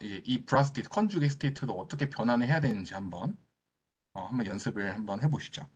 이제 이 브라스테이트 컨주게이트 스테이트로 어떻게 변환을 해야 되는지 한번 연습을 한번 해보시죠.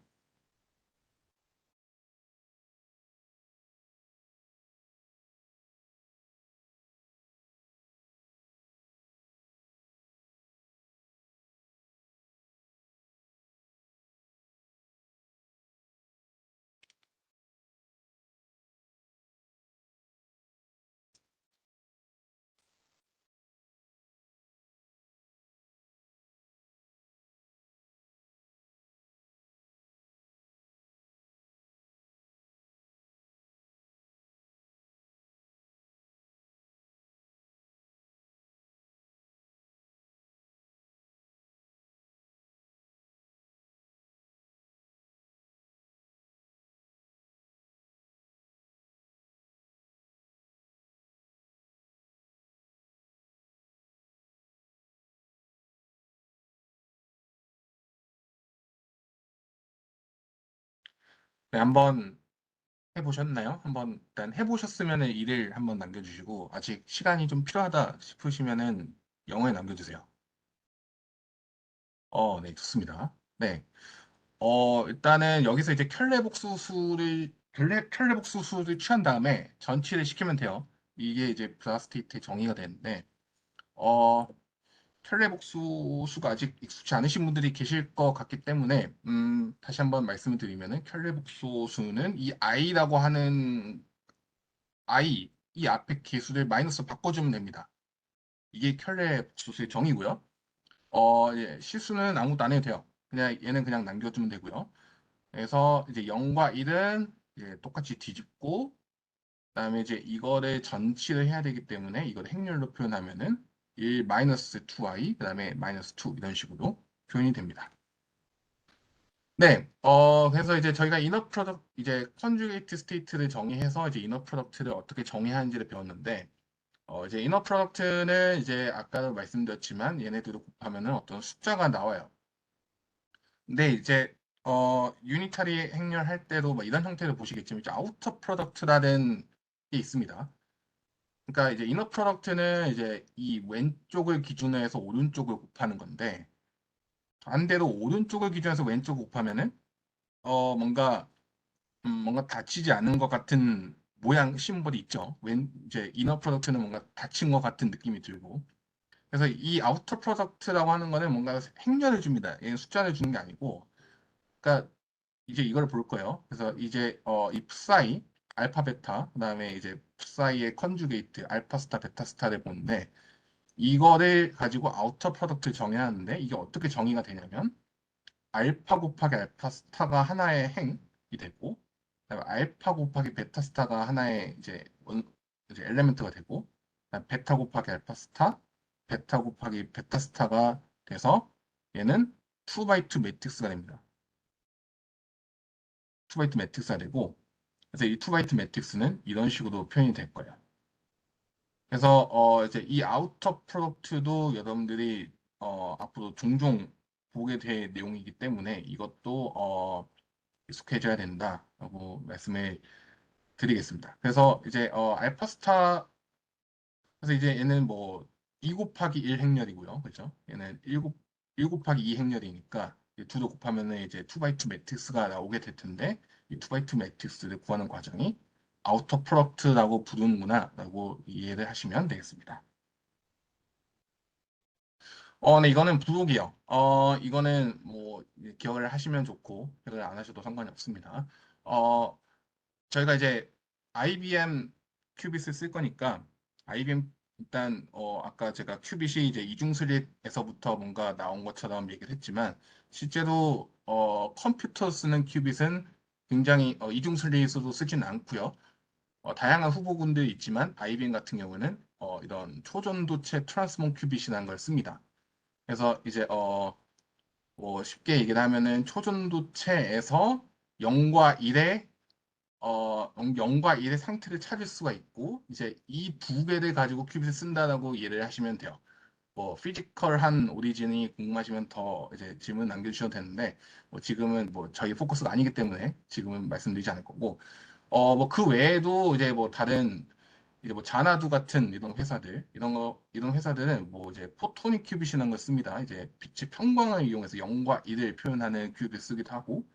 네, 한번 해보셨나요? 한번 일단 해보셨으면 1을 한번 남겨주시고 아직 시간이 좀 필요하다 싶으시면은 영어에 남겨주세요. 네, 좋습니다. 네. 일단은 여기서 이제 켈레복수수를 취한 다음에 전치를 시키면 돼요. 이게 이제 브라스테이트의 정의가 되는데, 어, 켈레복수수가 아직 익숙치 않으신 분들이 계실 것 같기 때문에, 다시 한번 말씀을 드리면은, 켈레복수수는 이 i라고 하는 이 앞에 개수를 마이너스 바꿔주면 됩니다. 이게 켈레복수수의 정의고요. 예, 실수는 아무것도 안 해도 돼요. 그냥 얘는 그냥 남겨주면 되고요. 그래서 이제 0과 1은 이제 똑같이 뒤집고 그다음에 이제 이거를 전치를 해야 되기 때문에 이걸 행렬로 표현하면은 1 마이너스 2i 그다음에 마이너스 2 이런 식으로 표현이 됩니다. 네, 그래서 이제 저희가 이너 프로덕트 이제 컨주게이트 스테이트를 정의해서 이제 이너 프로덕트를 어떻게 정의하는지를 배웠는데 이제 이너 프로덕트는 이제 아까도 말씀드렸지만 얘네들을 곱하면은 어떤 숫자가 나와요. 근데 이제 유니타리 행렬할 때도 뭐 이런 형태를 보시겠지만 이제 아우터 프로덕트라는 게 있습니다. 그러니까 이제 이너 프로덕트는 이제 이 왼쪽을 기준으로 해서 오른쪽을 곱하는 건데 반대로 오른쪽을 기준으로 해서 왼쪽을 곱하면은 뭔가 닫히지 않은 것 같은 모양 심볼이 있죠. 이제 이너 프로덕트는 뭔가 닫힌 것 같은 느낌이 들고 그래서 이 아우터 프로덕트라고 하는 거는 뭔가 행렬을 줍니다. 얘는 숫자를 주는 게 아니고 그러니까 이제 이걸 볼 거예요. 그래서 이제 이 psi, 알파 베타, 그다음에 이제 psi의 컨주게이트, 알파 스타, 베타 스타를 보는데 이거를 가지고 아우터 프로덕트를 정의하는데 이게 어떻게 정의가 되냐면 알파 곱하기 알파 스타가 하나의 행이 되고, 그다음에 알파 곱하기 베타 스타가 하나의 이제 엘레멘트가 되고, 그다음에 베타 곱하기 알파 스타, 베타 곱하기 베타 스타가 돼서 얘는 2x2 매트릭스가 됩니다. 2x2 매트릭스가 되고, 그래서 이 2x2 매트릭스는 이런 식으로 표현이 될 거예요. 그래서 이제 이 아우터 프로덕트도 여러분들이 앞으로 종종 보게 될 내용이기 때문에 이것도 익숙해져야 된다라고 말씀을 드리겠습니다. 그래서 이제 알파스타, 그래서 이제 얘는 뭐 2 곱하기 1 행렬이고요. 그죠? 얘는 1 곱하기 2 행렬이니까 두도 곱하면은 이제 2x2 매트릭스가 나오게 될 텐데, 이 2x2 매트릭스를 구하는 과정이 아우터 프로덕트라고 부르는구나라고 이해를 하시면 되겠습니다. 네, 이거는 부록이요. 이거는 뭐 기억을 하시면 좋고 기억을 안 하셔도 상관이 없습니다. 어, 저희가 이제 IBM 큐빗을 쓸 거니까 IBM 일단 아까 제가 큐빗이 이제 이중슬립에서부터 뭔가 나온 것처럼 얘기를 했지만 실제로 컴퓨터 쓰는 큐빗은 굉장히 이중슬립으로 쓰지는 않고요. 다양한 후보군들이 있지만 IBM 같은 경우는 이런 초전도체 트랜스폼 큐빗이라는 걸 씁니다. 그래서 이제 뭐 쉽게 얘기를 하면은 초전도체에서 0과 1의 0과 1의 상태를 찾을 수가 있고, 이제 이 두 개를 가지고 큐빗을 쓴다라고 이해를 하시면 돼요. 뭐 피지컬한 오리진이 궁금하시면 더 이제 질문 남겨주셔도 되는데, 뭐 지금은 뭐 저희 포커스가 아니기 때문에 지금은 말씀드리지 않을 거고, 뭐 그 외에도 이제 뭐 다른 이제 뭐 자나두 같은 이런 회사들, 이런 회사들은 뭐 이제 포토닉 큐빗이라는 걸 씁니다. 이제 빛의 평광을 이용해서 0과 1을 표현하는 큐빗 쓰기도 하고,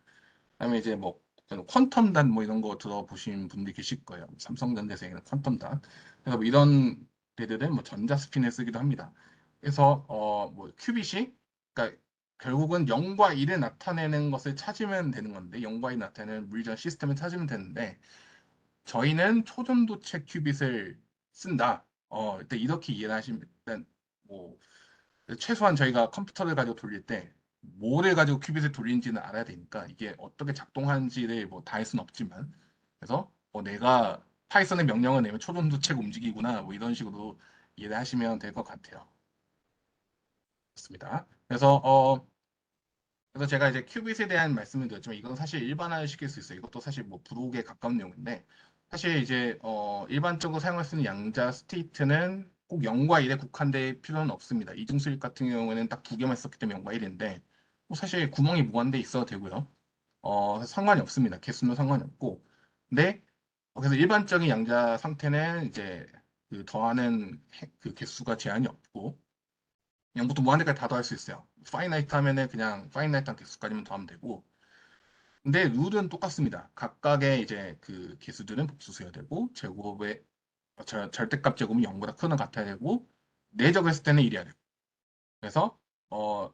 그다음에 이제 뭐 퀀텀 단 뭐 이런 거 들어보신 분들이 계실 거예요. 삼성전자에서 얘기하는 퀀텀 단. 그래서 뭐 이런 데들은 뭐 전자스핀을 쓰기도 합니다. 그래서 뭐 큐빗이, 그러니까 결국은 0과 1을 나타내는 것을 찾으면 되는 건데, 0과 1 나타내는 물리적 시스템을 찾으면 되는데, 저희는 초전도체 큐빗을 쓴다. 일단 이렇게 이해를 하시면, 일단 뭐 최소한 저희가 컴퓨터를 가지고 돌릴 때 뭐를 가지고 큐빗을 돌리는지는 알아야 되니까 이게 어떻게 작동하는지를 뭐 다 할 수는 없지만, 그래서 내가 파이썬의 명령을 내면 초전도체가 움직이구나 뭐 이런 식으로 이해를 하시면 될 것 같아요. 좋습니다. 그래서 제가 이제 큐빗에 대한 말씀을 드렸지만 이건 사실 일반화를 시킬 수 있어요. 이것도 사실 뭐 브록에 가까운 내용인데, 사실 이제 일반적으로 사용할 수 있는 양자 스테이트는 꼭 0과 1에 국한될 필요는 없습니다. 이중수립 같은 경우에는 딱 두 개만 썼기 때문에 0과 1인데, 뭐 사실 구멍이 무한대 있어도 되고요. 상관이 없습니다. 개수는 상관이 없고. 근데 그래서 일반적인 양자 상태는 이제 그 더하는 그 개수가 제한이 없고 0부터 무한대까지 다 더할 수 있어요. 파이나이트 하면은 그냥 파이나이트한 개수까지만 더하면 되고, 근데 룰은 똑같습니다. 각각의 이제 그 개수들은 복수수여야 되고, 제곱의 절대값 제곱은 0보다 크거나 같아야 되고, 내적했을 때는 1이어야 되고. 그래서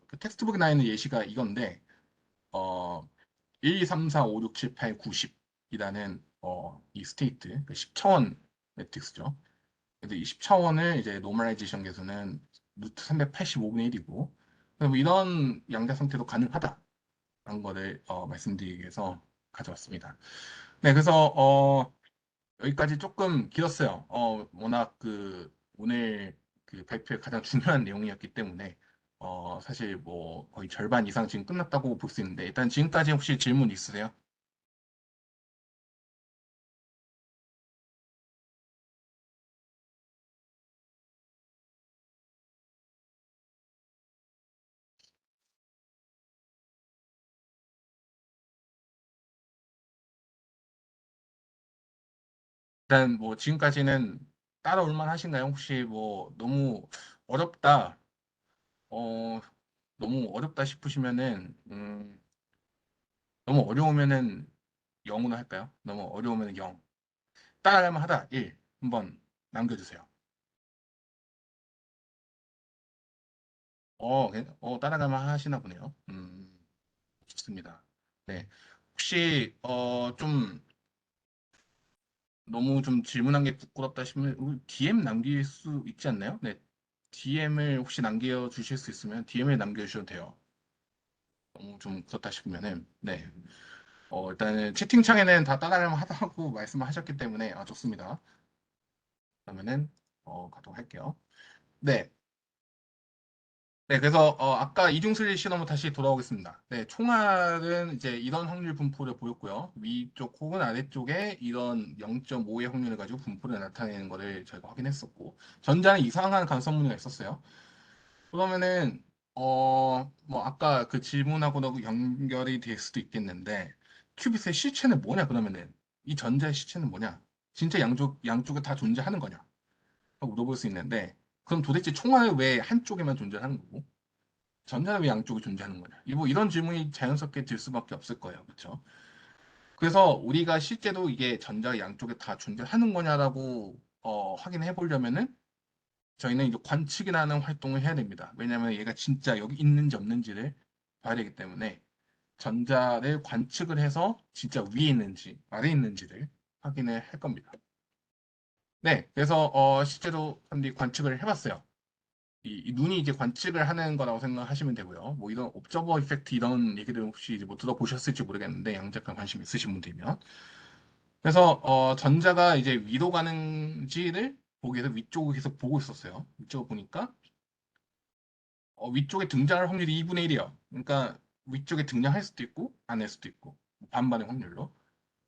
그 텍스트북에 나 있는 예시가 이건데, 어 1, 2, 3, 4, 5, 6, 7, 8, 9, 10이라는 이 스테이트, 그 10차원 매트릭스죠. 그래서 이 10차원을 이제 노멀라이제이션 개수는 루트 385분의 1이고, 뭐 이런 양자 상태도 가능하다라는 거를 말씀드리기 위해서 가져왔습니다. 네, 그래서 여기까지 조금 길었어요. 워낙 그 오늘 그 발표의 가장 중요한 내용이었기 때문에 사실 뭐 거의 절반 이상 지금 끝났다고 볼 수 있는데, 일단 지금까지 혹시 질문 있으세요? 일단 뭐 지금까지는 따라올 만 하신가요? 혹시 뭐 너무 어렵다, 어, 너무 어렵다 싶으시면은, 너무 어려우면은 0으로 할까요? 너무 어려우면은 0. 따라갈만 하다, 1. 한번 남겨주세요. 따라갈만 하시나 보네요. 좋습니다. 네. 혹시, 좀, 너무 좀 질문한 게 부끄럽다 싶으면 우리 DM 남길 수 있지 않나요? 네. DM을 혹시 남겨주실 수 있으면 DM을 남겨주셔도 돼요. 너무 좀 그렇다 싶으면은 네. 일단은 채팅창에는 다 따라가면 하다고 말씀을 하셨기 때문에 좋습니다. 그러면은 가도록 할게요. 네. 네, 그래서 아까 이중슬리 시험으로 다시 돌아오겠습니다. 네, 총알은 이제 이런 확률 분포를 보였고요. 위쪽 혹은 아래쪽에 이런 0.5의 확률을 가지고 분포를 나타내는 것을 저희가 확인했었고, 전자는 이상한 간섭 무늬가 있었어요. 그러면은 뭐 아까 그 질문하고도 연결이 될 수도 있겠는데, 큐비스의 실체는 뭐냐? 그러면은 이 전자의 실체는 뭐냐? 진짜 양쪽에 다 존재하는 거냐? 하고 물어볼 수 있는데, 그럼 도대체 총알은 왜 한쪽에만 존재하는 거고? 전자는 왜 양쪽에 존재하는 거냐? 뭐 이런 질문이 자연스럽게 들 수밖에 없을 거예요. 그렇죠? 그래서 우리가 실제로 이게 전자가 양쪽에 다 존재하는 거냐라고 확인해 보려면은 저희는 이제 관측이라는 활동을 해야 됩니다. 왜냐하면 얘가 진짜 여기 있는지 없는지를 봐야 되기 때문에 전자를 관측을 해서 진짜 위에 있는지 아래에 있는지를 확인을 할 겁니다. 네, 그래서 실제로 사람들이 관측을 해봤어요. 이 눈이 이제 관측을 하는 거라고 생각하시면 되고요. 뭐 이런 옵저버 이펙트 이런 얘기들 혹시 이제 뭐 들어보셨을지 모르겠는데 양자간 관심 있으신 분들이면 그래서 전자가 이제 위로 가는지를 보기 위해서 위쪽을 계속 보고 있었어요. 위쪽을 보니까 위쪽에 등장할 확률이 2분의 1이요. 그러니까 위쪽에 등장할 수도 있고 안 할 수도 있고 반반의 확률로.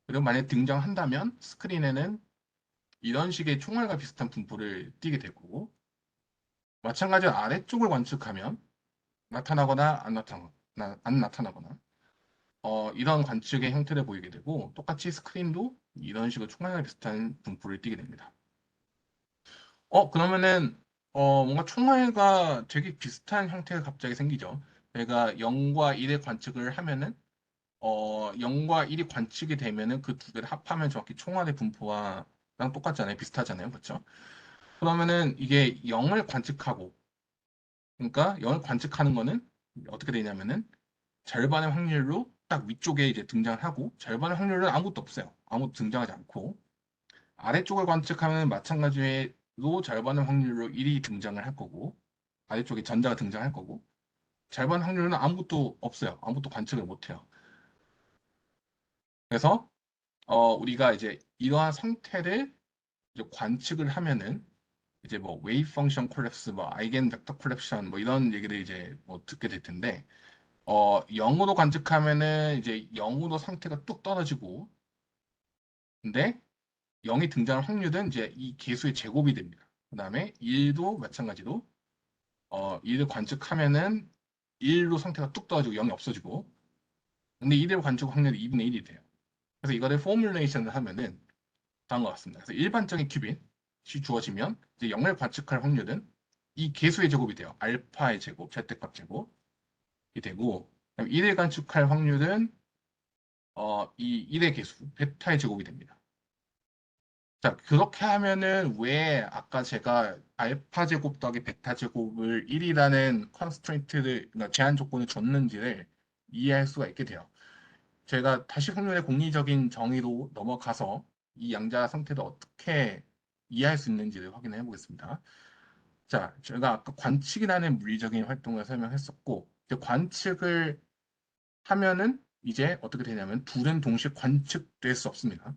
그리고 만약에 등장한다면 스크린에는 이런 식의 총알과 비슷한 분포를 띄게 되고 마찬가지로 아래쪽을 관측하면 나타나거나 안 나타나거나 이런 관측의 형태를 보이게 되고 똑같이 스크린도 이런 식으로 총알과 비슷한 분포를 띠게 됩니다. 그러면은 뭔가 총알과 되게 비슷한 형태가 갑자기 생기죠. 내가 0과 1의 관측을 하면은 0과 1이 관측이 되면은 그 두 개를 합하면 정확히 총알의 분포와랑 똑같잖아요. 비슷하잖아요. 그렇죠? 그러면은 이게 0을 관측하고 그러니까 0을 관측하는 거는 어떻게 되냐면은 절반의 확률로 딱 위쪽에 이제 등장을 하고 절반의 확률은 아무것도 없어요. 아무것도 등장하지 않고 아래쪽을 관측하면 마찬가지로 절반의 확률로 1이 등장을 할 거고 아래쪽에 전자가 등장할 거고 절반 확률은 아무것도 없어요. 아무것도 관측을 못 해요. 그래서 우리가 이제 이러한 상태를 이제 관측을 하면은 이제 뭐 웨이브 펑션 콜랩스, 뭐 아이겐 벡터 콜렉션 뭐 이런 얘기를 이제 뭐 듣게 될 텐데 0으로 관측하면은 이제 0으로 상태가 뚝 떨어지고, 근데 0이 등장할 확률은 이제 이 계수의 제곱이 됩니다. 그 다음에 1도 마찬가지로, 1을 관측하면은 1로 상태가 뚝 떨어지고 0이 없어지고, 근데 1을 관측 확률이 2분의 1이 돼요. 그래서 이거를 포뮬레이션을 하면은 다음과 같습니다. 그래서 일반적인 큐빗이 주어지면 이제 0을 관측할 확률은 이 계수의 제곱이 돼요. 알파의 제곱, 제곱값 제곱이 되고, 그다음에 1을 관측할 확률은 이 1의 개수, 베타의 제곱이 됩니다. 자, 그렇게 하면은 왜 아까 제가 알파 제곱 더하기 베타 제곱을 1이라는 컨스트레인트를, 그러니까 제한 조건을 줬는지를 이해할 수가 있게 돼요. 제가 다시 확률의 공리적인 정의로 넘어가서 이 양자 상태를 어떻게 이해할 수 있는지를 확인해 보겠습니다. 자, 제가 아까 관측이라는 물리적인 활동을 설명했었고, 이제 관측을 하면은 이제 어떻게 되냐면 둘은 동시에 관측될 수 없습니다.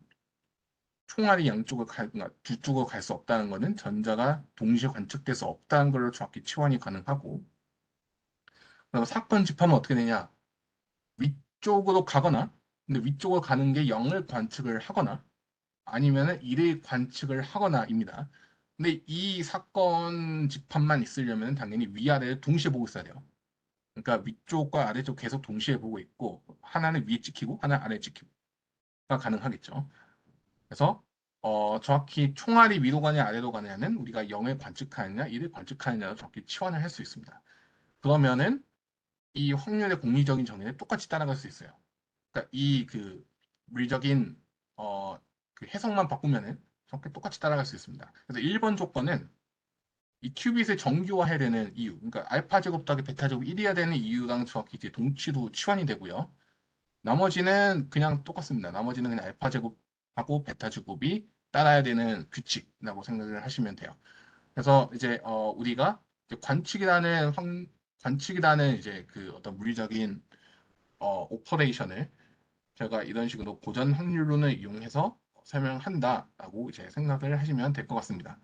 총알이 그러니까 두 쪽으로 갈 수 없다는 것은 전자가 동시에 관측될 수 없다는 걸로 정확히 치환이 가능하고 그럼 사건 집하면 어떻게 되냐? 위쪽으로 가거나 근데 위쪽으로 가는 게 0을 관측을 하거나 아니면은 1을 관측을 하거나입니다. 근데 이 사건 집합만 있으려면 당연히 위아래를 동시에 보고 있어야 돼요. 그러니까 위쪽과 아래쪽 계속 동시에 보고 있고 하나는 위에 찍히고 하나는 아래에 찍히고가 가능하겠죠. 그래서 정확히 총알이 위로 가냐 아래로 가냐는 우리가 0을 관측하느냐 1을 관측하느냐로 정확히 치환을 할 수 있습니다. 그러면은 이 확률의 공리적인 정의를 똑같이 따라갈 수 있어요. 그러니까 이 그 물리적인 그 해석만 바꾸면은 정확히 똑같이 따라갈 수 있습니다. 그래서 1번 조건은 이 큐빗을 정규화해야 되는 이유, 그러니까 알파 제곱 더하기 베타 제곱 1이어야 되는 이유랑 정확히 이제 동치로 치환이 되고요. 나머지는 그냥 똑같습니다. 나머지는 그냥 알파 제곱하고 베타 제곱이 따라야 되는 규칙이라고 생각을 하시면 돼요. 그래서 이제 우리가 이제 관측이라는 이제 그 어떤 물리적인 오퍼레이션을 제가 이런 식으로 고전 확률론을 이용해서 설명한다라고 이제 생각을 하시면 될 것 같습니다.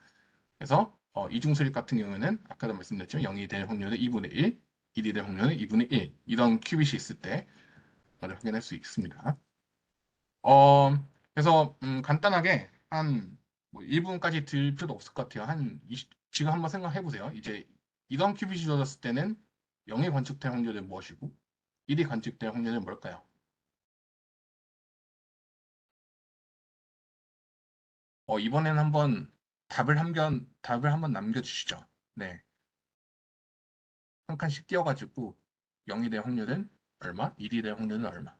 그래서 이중수립 같은 경우에는 아까도 말씀드렸지만 0이 될 확률은 2분의 1, 1이 될 확률은 2분의 1 이런 큐빗이 있을 때 그걸 확인할 수 있습니다. 어, 그래서 간단하게 한뭐 1분까지 들 필요도 없을 것 같아요. 지금 한번 생각해 보세요. 이제 이런 큐빗이 주어졌을 때는 0이 관측될 확률은 무엇이고 1이 관측될 확률은 뭘까요? 이번에는 한번 답을 한번 남겨주시죠. 네. 한 칸씩 띄워가지고 0이 될 확률은 얼마? 1이 될 확률은 얼마?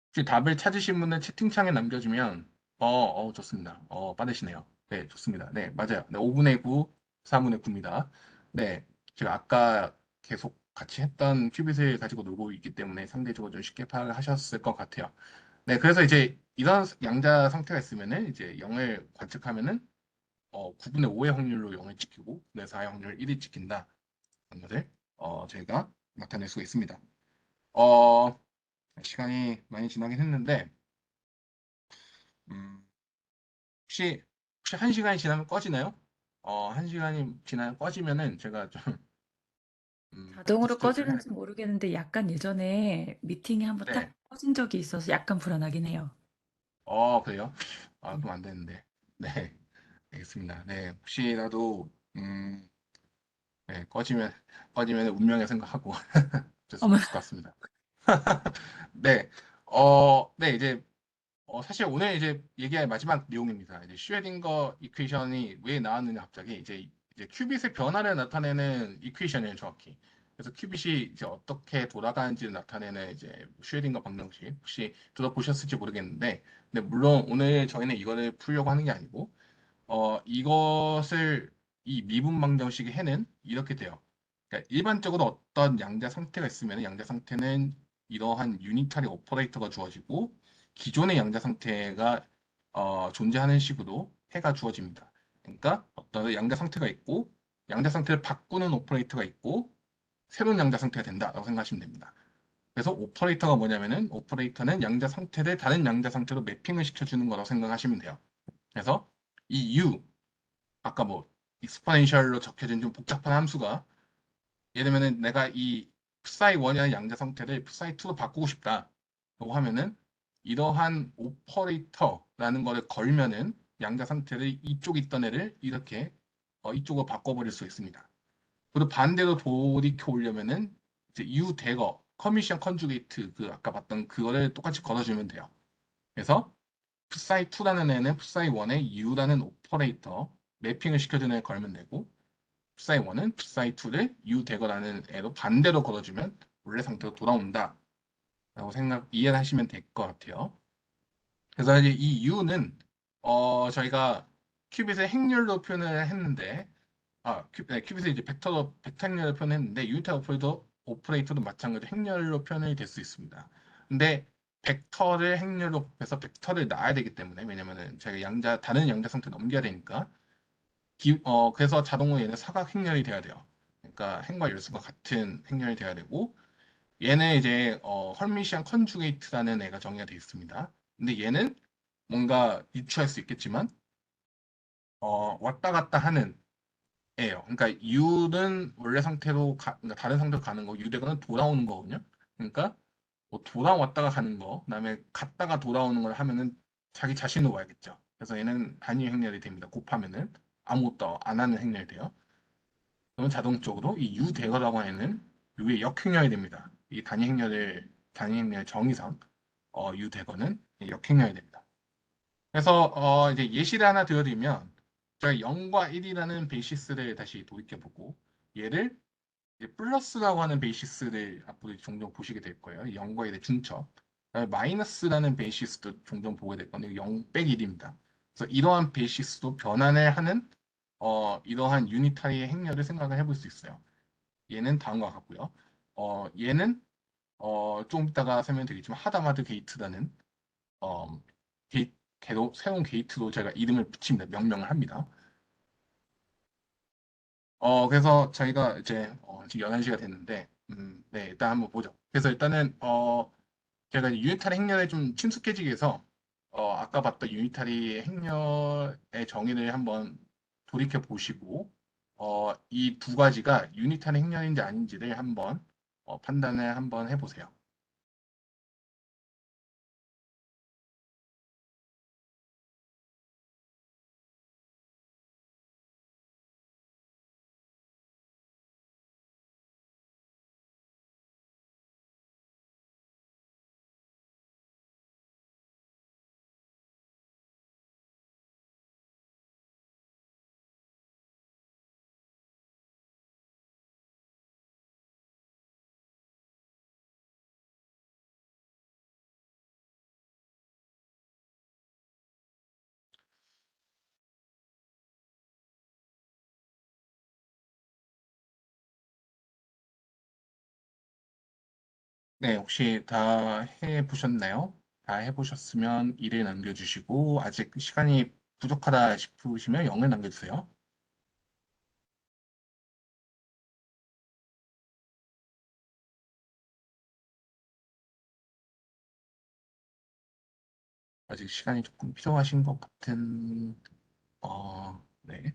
혹시 답을 찾으신 분은 채팅창에 남겨주면 좋습니다. 빠르시네요. 네, 좋습니다. 네, 맞아요. 네, 5분의 9, 4분의 9입니다. 네, 제가 아까 계속 같이 했던 큐빗을 가지고 놀고 있기 때문에 상대적으로 좀 쉽게 파악을 하셨을 것 같아요. 네, 그래서 이제 이런 양자 상태가 있으면은 이제 0을 관측하면은 9분의 5의 확률로 0을 지키고 9분의 4의 확률을 1이 지킨다. 는 것을 저희가 나타낼 수가 있습니다. 어, 시간이 많이 지나긴 했는데 음, 혹시 1시간이 지나면 꺼지나요? 1시간이 지나면 꺼지면은 제가 좀 자동으로 백테스트를 좀 해야 될 꺼지는지 것 같아요. 모르겠는데 약간 예전에 미팅이 한번 딱 네. 꺼진 적이 있어서 약간 불안하긴 해요. 그래요? 네. 그럼 안 되는데. 네. 알겠습니다. 네. 혹시라도 네, 꺼지면 운명의 생각하고 어쩔 수 어머, 없을 것 같습니다. 네. 네, 이제 사실 오늘 이제 얘기할 마지막 내용입니다. 이제 슈레딩거 이퀘이션이 왜 나왔느냐 갑자기 이제 큐빗의 변화를 나타내는 이퀘이션이에요, 정확히. 그래서 큐빗이 이제 어떻게 돌아가는지를 나타내는 이제 슈레딩거 방정식 혹시 들어보셨을지 모르겠는데, 근데 물론 오늘 저희는 이거를 풀려고 하는 게 아니고 이것을 이 미분 방정식의 해는 이렇게 돼요. 그러니까 일반적으로 어떤 양자 상태가 있으면 양자 상태는 이러한 유니타리 오퍼레이터가 주어지고 기존의 양자 상태가 존재하는 식으로 해가 주어집니다. 그러니까 어떤 양자 상태가 있고 양자 상태를 바꾸는 오퍼레이터가 있고 새로운 양자 상태가 된다라고 생각하시면 됩니다. 그래서 오퍼레이터가 뭐냐면은 오퍼레이터는 양자 상태를 다른 양자 상태로 매핑을 시켜주는 거라고 생각하시면 돼요. 그래서 이 U 아까 뭐 익스포넨셜로 적혀진 좀 복잡한 함수가 예를 들면은 내가 이 psi1이라는 양자 상태를 psi2로 바꾸고 싶다라고 하면은 이러한 오퍼레이터라는 거를 걸면은 양자 상태를 이쪽에 있던 애를 이렇게 이쪽으로 바꿔버릴 수 있습니다. 그리고 반대로 돌이켜 오려면은 이제 U 대거 커미션 컨주게이트 그 아까 봤던 그거를 똑같이 걸어주면 돼요. 그래서 psi2라는 애는 psi1에 U라는 오퍼레이터 매핑을 시켜주는 애 걸면 되고 psi1은 psi2를 U 대거라는 애로 반대로 걸어주면 원래 상태로 돌아온다 라고 이해를 하시면 될 것 같아요. 그래서 이제 이 U는 저희가 큐빗의 행렬로 표현을 했는데 큐빗을 이제 벡터 행렬로 표현했는데 유니트 오퍼레이터도 마찬가지로 행렬로 표현이 될 수 있습니다. 근데 벡터를 행렬로 곱해서 벡터를 낳아야 되기 때문에 왜냐면은 제가 다른 양자 상태 넘겨야 되니까 그래서 자동으로 얘는 사각 행렬이 돼야 돼요. 그러니까 행과 열수가 같은 행렬이 돼야 되고 얘는 이제 헐미시안 컨주게이트라는 애가 정의가 되어 있습니다. 근데 얘는 뭔가 유추할 수 있겠지만 왔다 갔다 하는 애예요. 그러니까 U는 원래 상태로 그러니까 다른 상태로 가는 거, U대가는 돌아오는 거거든요. 그러니까 뭐 돌아왔다가 가는 거, 그다음에 갔다가 돌아오는 걸 하면은 자기 자신으로 와야겠죠. 그래서 얘는 단위 행렬이 됩니다. 곱하면은 아무것도 안 하는 행렬이 돼요. 그러면 자동적으로 이 U 대거라고 하는 U의 역행렬이 됩니다. 이 단위 행렬 정의상 U 대거는 역행렬이 됩니다. 그래서 이제 예시를 하나 들어드리면 저희 0과 1이라는 베이시스를 다시 도입해보고 얘를 이제 플러스라고 하는 베이시스를 앞으로 종종 보시게 될 거예요. 0과 1의 중첩. 그다음에 마이너스라는 베이시스도 종종 보게 될 건데 0 빼기 1입니다. 그래서 이러한 베이시스도 변환을 하는 이러한 유니타리의 행렬을 생각을 해볼 수 있어요. 얘는 다음과 같고요. 얘는 좀 이따가 설명드리겠지만 하다마드 게이트라는 어, 새로운 게이트로 제가 이름을 붙입니다. 명명을 합니다. 그래서 저희가 이제 지금 11시가 됐는데, 네, 일단 한번 보죠. 그래서 일단은 제가 이제 유니타리 행렬에 좀 친숙해지기 위해서 아까 봤던 유니타리 행렬의 정의를 한번 돌이켜 보시고 이 두 가지가 유니타리 행렬인지 아닌지를 한번 판단을 한번 해보세요. 네, 혹시 다 해보셨나요? 다 해보셨으면 1을 남겨주시고 아직 시간이 부족하다 싶으시면 0을 남겨주세요. 아직 시간이 조금 필요하신 것 같은, 네.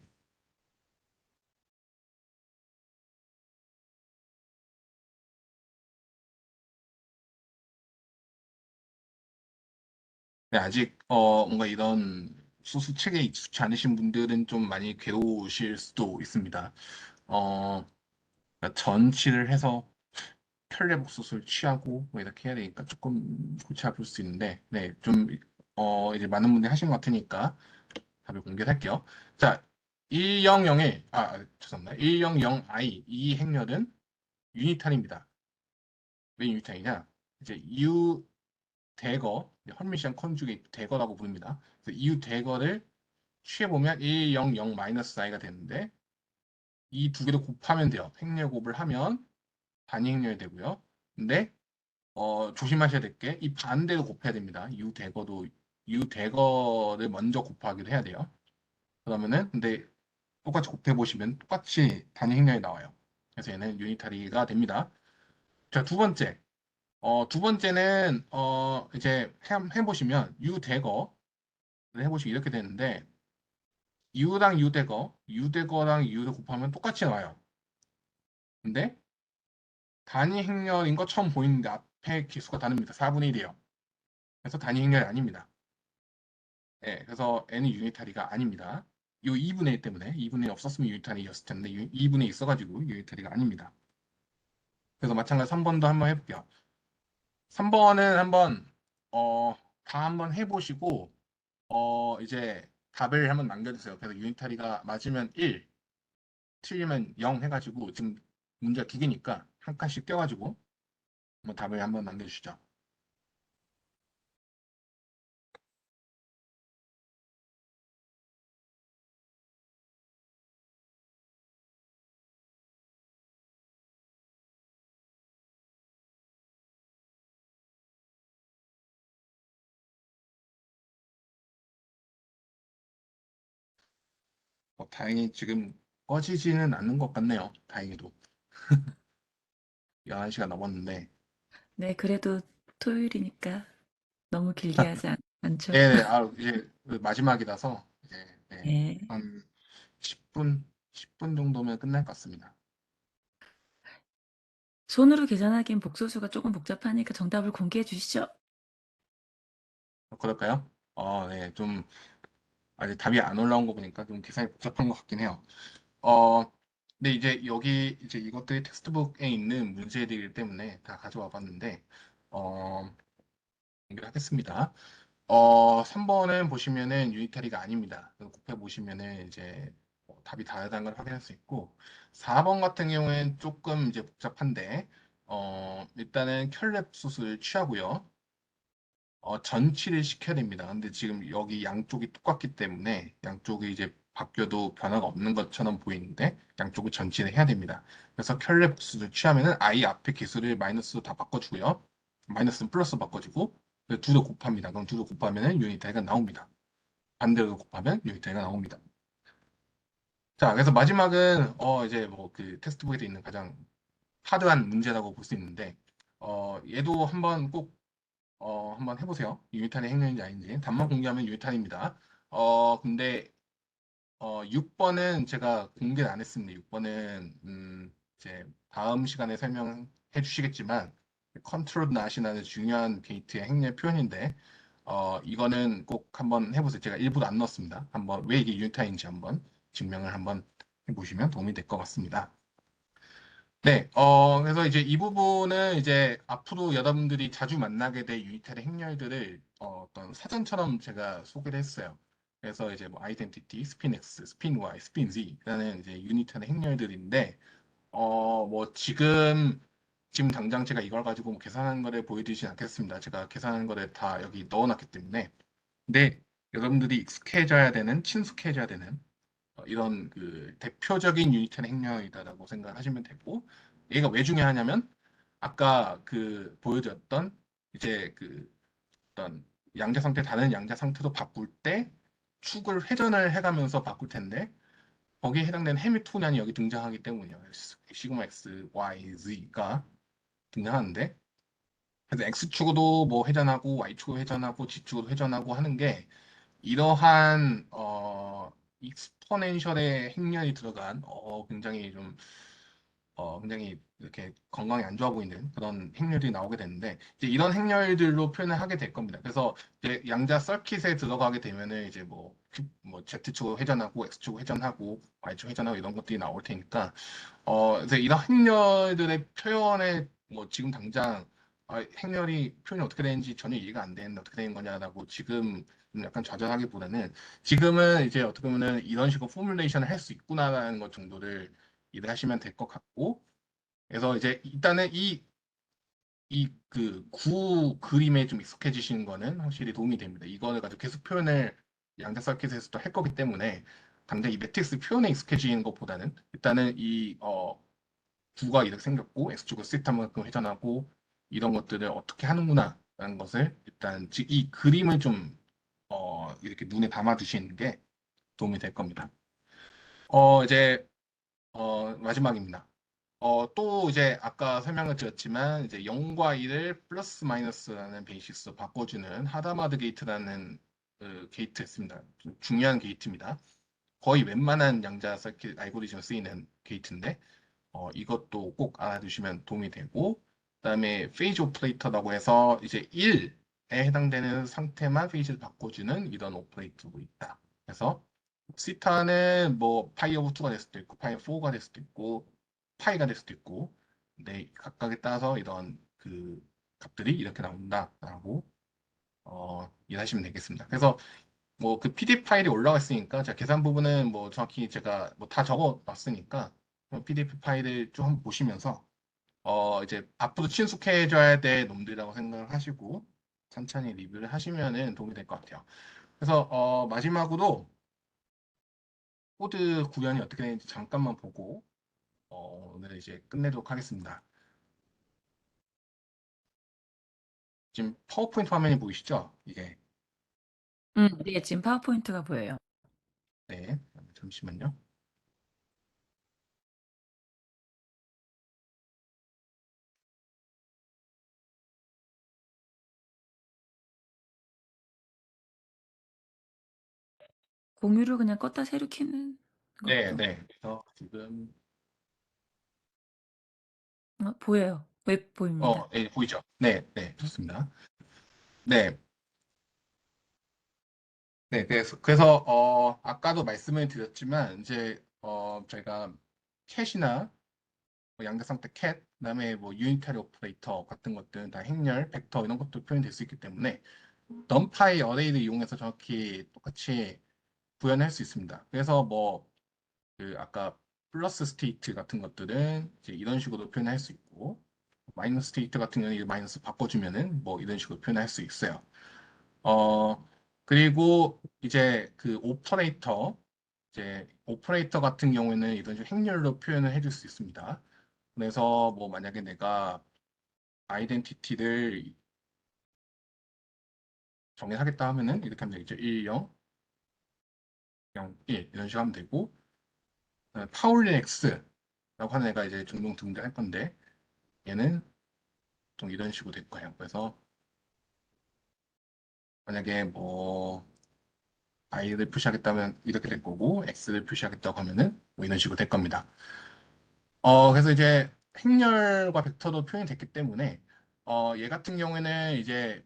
네, 아직, 뭔가 이런 소수 책에 익숙치 않으신 분들은 좀 많이 괴로우실 수도 있습니다. 어, 그러니까 전치를 해서 켤레복소수를 취하고 뭐 이렇게 해야 되니까 조금 골치 아플 수 있는데, 네, 좀, 이제 많은 분들이 하신 것 같으니까 답을 공개할게요. 자, 100의, 죄송합니다. 100I 이 행렬은 유니탈입니다. 왜 유니탈이냐? 이제 이유 대거, 헐미시안 컨주게이트 대거라고 부릅니다. 그래서 이유 대거를 취해보면 100-i가 되는데 이 두 개를 곱하면 돼요. 행렬 곱을 하면 단위 행렬이 되고요. 근데 조심하셔야 될 게 이 반대로 곱해야 됩니다. 이유 대거를 먼저 곱하기도 해야 돼요. 그러면은 근데 똑같이 곱해 보시면 똑같이 단위 행렬이 나와요. 그래서 얘는 유니타리가 됩니다. 자, 두 번째. 두 번째는 이제 해보시면 U 대거를 해보시면 이렇게 되는데 U랑 U 대거, U 대거랑 U를 곱하면 똑같이 나와요. 근데 단위 행렬인 것처럼 보이는데 앞에 개수가 다릅니다. 4분의 1이에요. 그래서 단위 행렬이 아닙니다. 네, 그래서 N이 유니타리가 아닙니다. 이 2분의 1 때문에 2분의 1 없었으면 유니타리였을 텐데 2분의 1 있어가지고 유니타리가 아닙니다. 그래서 마찬가지 3번도 한번 해볼게요. 3번은 한번 다 한번 해보시고 이제 답을 한번 남겨주세요. 그래서 유니타리가 맞으면 1, 틀리면 0 해가지고 지금 문제가 두 개니까 한 칸씩 껴가지고 한번 답을 한번 남겨주시죠. 다행히 지금 꺼지지는 않는 것 같네요. 다행히도 11시가 넘었는데 네, 그래도 토요일이니까 너무 길게 하지 않죠. 네, 이제 그 마지막이라서 이제 네, 네. 한 10분 정도면 끝날 것 같습니다. 손으로 계산하기엔 복소수가 조금 복잡하니까 정답을 공개해 주시죠. 그럴까요? 네, 좀 아직 답이 안 올라온 거 보니까 좀 계산이 복잡한 것 같긴 해요. 어, 근데 이제 여기 이제 이것들이 텍스트북에 있는 문제들이기 때문에 다 가져와 봤는데 연결하겠습니다. 3번은 보시면은 유니타리가 아닙니다. 곱해 보시면은 이제 답이 다르다는 걸 확인할 수 있고 4번 같은 경우에는 조금 이제 복잡한데 일단은 켤레 수술 취하고요. 전치를 시켜야 됩니다. 근데 지금 여기 양쪽이 똑같기 때문에 양쪽이 이제 바뀌어도 변화가 없는 것처럼 보이는데 양쪽을 전치를 해야 됩니다. 그래서 켤레 복수를 취하면은 I 앞에 개수를 마이너스로 다 바꿔주고요. 마이너스는 플러스 바꿔주고 두로 곱합니다. 그럼 두로 곱하면 유니타이가 나옵니다. 반대로 곱하면 유니타이가 나옵니다. 자, 그래서 마지막은 이제 뭐 그 텍스트북에 있는 가장 하드한 문제라고 볼 수 있는데 얘도 한번 꼭 한번 해보세요. 유니탄의 행렬인지 아닌지. 답만 공개하면 유니탄입니다. 근데 6번은 제가 공개를 안 했습니다. 6번은 이제 다음 시간에 설명해 주시겠지만 컨트롤 낫이라는 중요한 게이트의 행렬 표현인데 이거는 꼭 한번 해보세요. 제가 일부러 안 넣었습니다. 한번 왜 이게 유니탄인지 한번 증명을 한번 해보시면 도움이 될 것 같습니다. 네, 그래서 이제 이 부분은 이제 앞으로 여러분들이 자주 만나게 될 유니텔의 행렬들을 떤 사전처럼 제가 소개를 했어요. 그래서 이제 뭐 아이덴티티, 스핀 X, 스핀 Y, 스핀 Z라는 이제 유니텔의 행렬들인데, 뭐 지금 당장 제가 이걸 가지고 뭐 계산하는 거를 보여드리진 않겠습니다. 제가 계산하는 거를 다 여기 넣어놨기 때문에. 근데 여러분들이 익숙해져야 되는, 친숙해져야 되는 이런 그 대표적인 유니텔 행렬이다라고 생각하시면 되고 얘가 왜 중요하냐면 아까 그 보여드렸던 이제 그 어떤 양자 상태 다른 양자 상태로 바꿀 때 축을 회전을 해가면서 바꿀 텐데 거기에 해당되는 해밀토니안이 여기 등장하기 때문이에요. 시그마 x, y, z가 등장하는데 그래서 x축으로 뭐 회전하고 y축으로 회전하고 z축으로 회전하고 하는 게 이러한 익스포넨셜의 행렬이 들어간 굉장히 좀 굉장히 이렇게 건강에 안 좋아 보이는 그런 행렬이 나오게 되는데 이제 이런 행렬들로 표현을 하게 될 겁니다. 그래서 이제 양자 서킷에 들어가게 되면은 이제 뭐 Z축으로 회전하고 X축으로 회전하고 Y축 회전하고 이런 것들이 나올 테니까 그래서 이런 행렬들의 표현에 뭐 지금 당장 행렬이 표현이 어떻게 되는지 전혀 이해가 안 되는데 어떻게 되는 거냐라고 지금 약간 좌절하기보다는 지금은 이제 어떻게 보면은 이런 식으로 포뮬레이션을 할 수 있구나라는 것 정도를 이해하시면 될 것 같고 그래서 이제 일단은 이 그 구 그림에 좀 익숙해지시는 거는 확실히 도움이 됩니다. 이거를 가지고 계속 표현을 양자 서킷에서도 할 거기 때문에 당장 이 매트릭스 표현에 익숙해지는 것보다는 일단은 이 구가 이렇게 생겼고 x축을 시스템만큼 회전하고 이런 것들을 어떻게 하는구나라는 것을 일단 이 그림을 좀 이렇게 눈에 담아 두시는 게 도움이 될 겁니다. 이제 마지막입니다. 또 이제 아까 설명을 드렸지만 이제 0과 1을 플러스 마이너스라는 베이시스로 바꿔주는 하다마드 게이트라는 그 게이트 있습니다. 좀 중요한 게이트입니다. 거의 웬만한 양자 서킷 알고리즘에 쓰이는 게이트인데 이것도 꼭 알아두시면 도움이 되고 그다음에 페이즈 오퍼레이터라고 해서 이제 1에 해당되는 상태만 페이지를 바꿔주는 이런 오퍼레이터도 있다. 그래서 시타는 뭐 파이 오브 2가 될 수도 있고 파이 4가 될 수도 있고 파이가 될 수도 있고 네, 각각에 따라서 이런 그 값들이 이렇게 나온다라고 이해하시면 되겠습니다. 그래서 뭐 그 PDF 파일이 올라가 있으니까 제가 계산 부분은 뭐 정확히 제가 뭐 다 적어 놨으니까 PDF 파일을 좀 한번 보시면서 이제 앞으로 친숙해져야 될 놈들이라고 생각을 하시고 천천히 리뷰를 하시면은 도움이 될 것 같아요. 그래서 마지막으로 코드 구현이 어떻게 되는지 잠깐만 보고 오늘 이제 끝내도록 하겠습니다. 지금 파워포인트 화면이 보이시죠? 이게 네, 지금 파워포인트가 보여요. 네, 잠시만요. 공유를 그냥 껐다 새로 켜는 네, 것도 네. 그래서 지금 보여요. 웹 보입니다. 네, 보이죠? 네, 네, 좋습니다. 네, 네, 그래서 아까도 말씀을 드렸지만 이제 저희가 캣이나 뭐 양자상태 캣, 그다음에 뭐 유니타리 오퍼레이터 같은 것들은 다 행렬, 벡터 이런 것도 표현될 수 있기 때문에 numPy 어레이를 이용해서 정확히 똑같이 구현할 수 있습니다. 그래서 뭐 그 아까 플러스 스테이트 같은 것들은 이제 이런 식으로 표현할 수 있고 마이너스 스테이트 같은 경우는 이 마이너스 바꿔주면은 뭐 이런 식으로 표현할 수 있어요. 그리고 이제 그 오퍼레이터 같은 경우에는 이런 식으로 행렬로 표현을 해줄 수 있습니다. 그래서 뭐 만약에 내가 아이덴티티를 정의하겠다 하면은 이렇게 하면 되겠죠. 1, 0, 0, 1 이런 식으로 하면 되고 파울린 X라고 하는 애가 이제 종종 등장할 건데 얘는 좀 이런 식으로 될 거예요. 그래서 만약에 뭐 I를 표시하겠다면 이렇게 될 거고 X를 표시하겠다고 하면은 뭐 이런 식으로 될 겁니다. 그래서 이제 행렬과 벡터도 표현이 됐기 때문에 얘 같은 경우에는 이제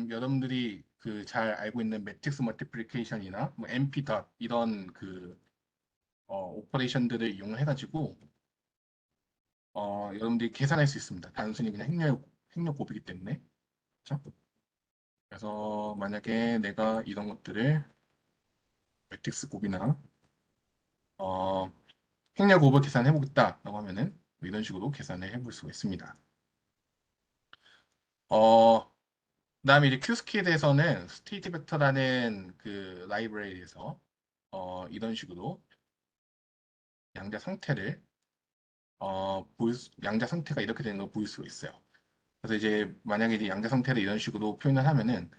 여러분들이 그 잘 알고 있는 매트릭스 멀티플리케이션이나 뭐 MP 닷 이런 그 오퍼레이션들을 이용해가지고 여러분들이 계산할 수 있습니다. 단순히 그냥 행렬 곱이기 때문에. 그렇죠? 그래서 만약에 내가 이런 것들을 매트릭스 곱이나 어, 행렬 곱을 계산해 보겠다라고 하면은 뭐 이런 식으로 계산을 해볼 수가 있습니다. 어, 그다음에 이제 큐스키드에서는 스테이트 벡터라는 그 라이브러리에서 이런 식으로 양자 상태를 양자 상태가 이렇게 되는 걸 보일 수가 있어요. 그래서 이제 만약에 이제 양자 상태를 이런 식으로 표현을 하면은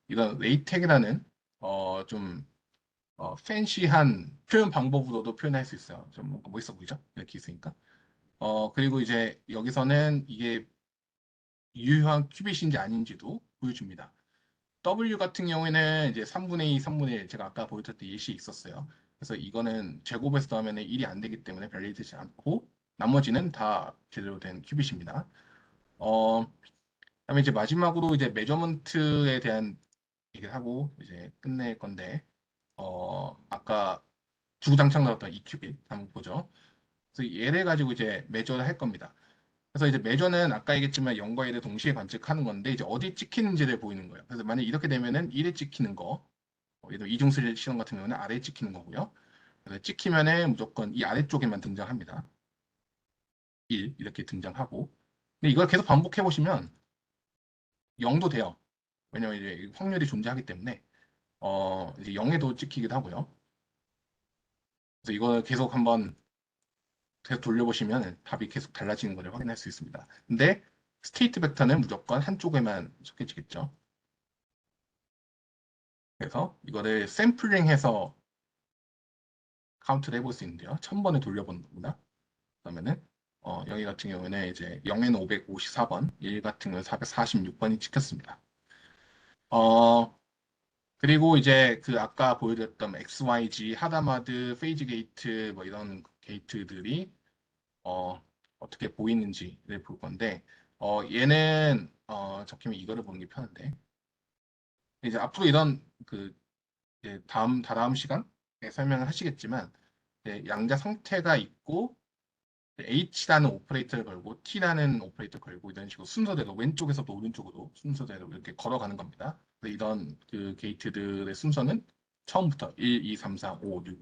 이런 레이텍이라는 좀 팬시한 표현 방법으로도 표현할 수 있어요. 좀 뭔가 멋있어 보이죠? 이렇게 있으니까. 그리고 이제 여기서는 이게 유효한 큐빗인지 아닌지도 보여줍니다. W 같은 경우에는 이제 3분의 2, 3분의 1 제가 아까 보여드렸던 예시 있었어요. 그래서 이거는 제곱에서 더하면 1이 안 되기 때문에 별일 되지 않고 나머지는 다 제대로 된 큐빗입니다. 그다음에 이제 마지막으로 이제 메저먼트에 대한 얘기를 하고 이제 끝낼 건데 아까 주구장창 나왔던 이 큐빗 한번 보죠. 그래서 얘를 가지고 이제 메저를 할 겁니다. 그래서 이제 매저는 아까 얘기했지만 0과 1을 동시에 관측하는 건데 이제 어디 찍히는지를 보이는 거예요. 그래서 만약 이렇게 되면은 1에 찍히는 거, 예를 들어 이중수 시험 같은 경우는 아래에 찍히는 거고요. 그래서 찍히면은 무조건 이 아래쪽에만 등장합니다. 1 이렇게 등장하고. 근데 이걸 계속 반복해 보시면 0도 돼요. 왜냐면 이제 확률이 존재하기 때문에 이제 0에도 찍히기도 하고요. 그래서 이걸 계속 한번 계속 돌려보시면 답이 계속 달라지는 것을 확인할 수 있습니다. 근데 스테이트 벡터는 무조건 한쪽에만 속해지겠죠. 그래서 이거를 샘플링해서 카운트를 해볼 수 있는데요. 1000번을 돌려보는 겁니다. 그러면은 여기 같은 경우에는 이제 0에는 554번, 1 같은 경우는 446번이 찍혔습니다. 그리고 이제 그 아까 보여드렸던 XYG, 하다마드, 페이지 게이트 뭐 이런 게이트들이 어떻게 보이는지를 볼 건데 얘는 적히면 이거를 보는 게 편한데 이제 앞으로 이런 그 이제 다다음 시간에 설명을 하시겠지만 양자 상태가 있고 H라는 오퍼레이터를 걸고 T라는 오퍼레이터 걸고 이런 식으로 순서대로 왼쪽에서도 오른쪽으로 순서대로 이렇게 걸어가는 겁니다. 그래서 이런 그 게이트들의 순서는 처음부터 1, 2, 3, 4, 5, 6,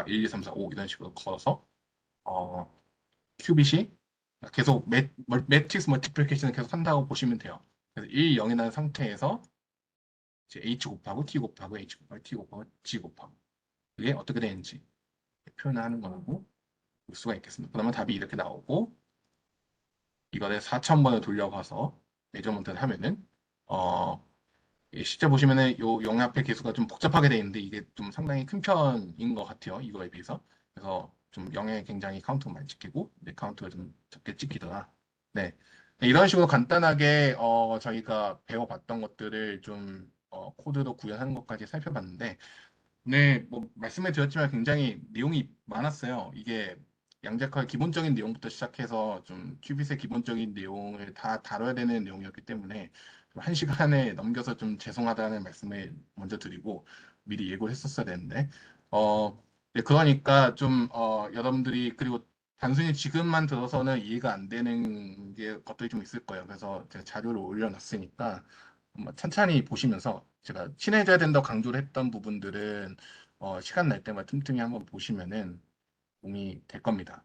1, 2, 3, 4, 5 이런 식으로 걸어서 어, 큐빗이 계속 매트릭스 멀티플리케이션을 계속 한다고 보시면 돼요. 그래서 1, 0이라는 상태에서 이제 H 곱하고 T 곱하고 H 곱하고 T 곱하고 G 곱하고 그게 어떻게 되는지 표현하는 거라고 볼 수가 있겠습니다. 그러면 답이 이렇게 나오고 이거를 4000번을 돌려가서 메저먼트를 하면은 어, 실제 보시면은 요 영합의 개수가 좀 복잡하게 돼 있는데 이게 좀 상당히 큰 편인 것 같아요. 이거에 비해서. 그래서 좀 0에 굉장히 카운트가 많이 찍히고 네, 카운트가 좀 적게 찍히더라. 네. 네, 이런 식으로 간단하게 저희가 배워봤던 것들을 좀 코드로 구현하는 것까지 살펴봤는데 네, 뭐 말씀해 드렸지만 굉장히 내용이 많았어요. 이게 양자칼 기본적인 내용부터 시작해서 좀 큐빗의 기본적인 내용을 다 다뤄야 되는 내용이었기 때문에 한 시간에 넘겨서 좀 죄송하다는 말씀을 먼저 드리고 미리 예고를 했었어야 되는데 네, 그러니까 좀 여러분들이 그리고 단순히 지금만 들어서는 이해가 안 되는 게 것들이 좀 있을 거예요. 그래서 제가 자료를 올려놨으니까 한번 천천히 보시면서 제가 친해져야 된다고 강조를 했던 부분들은 시간 날 때마다 틈틈이 한번 보시면은 도움이 될 겁니다.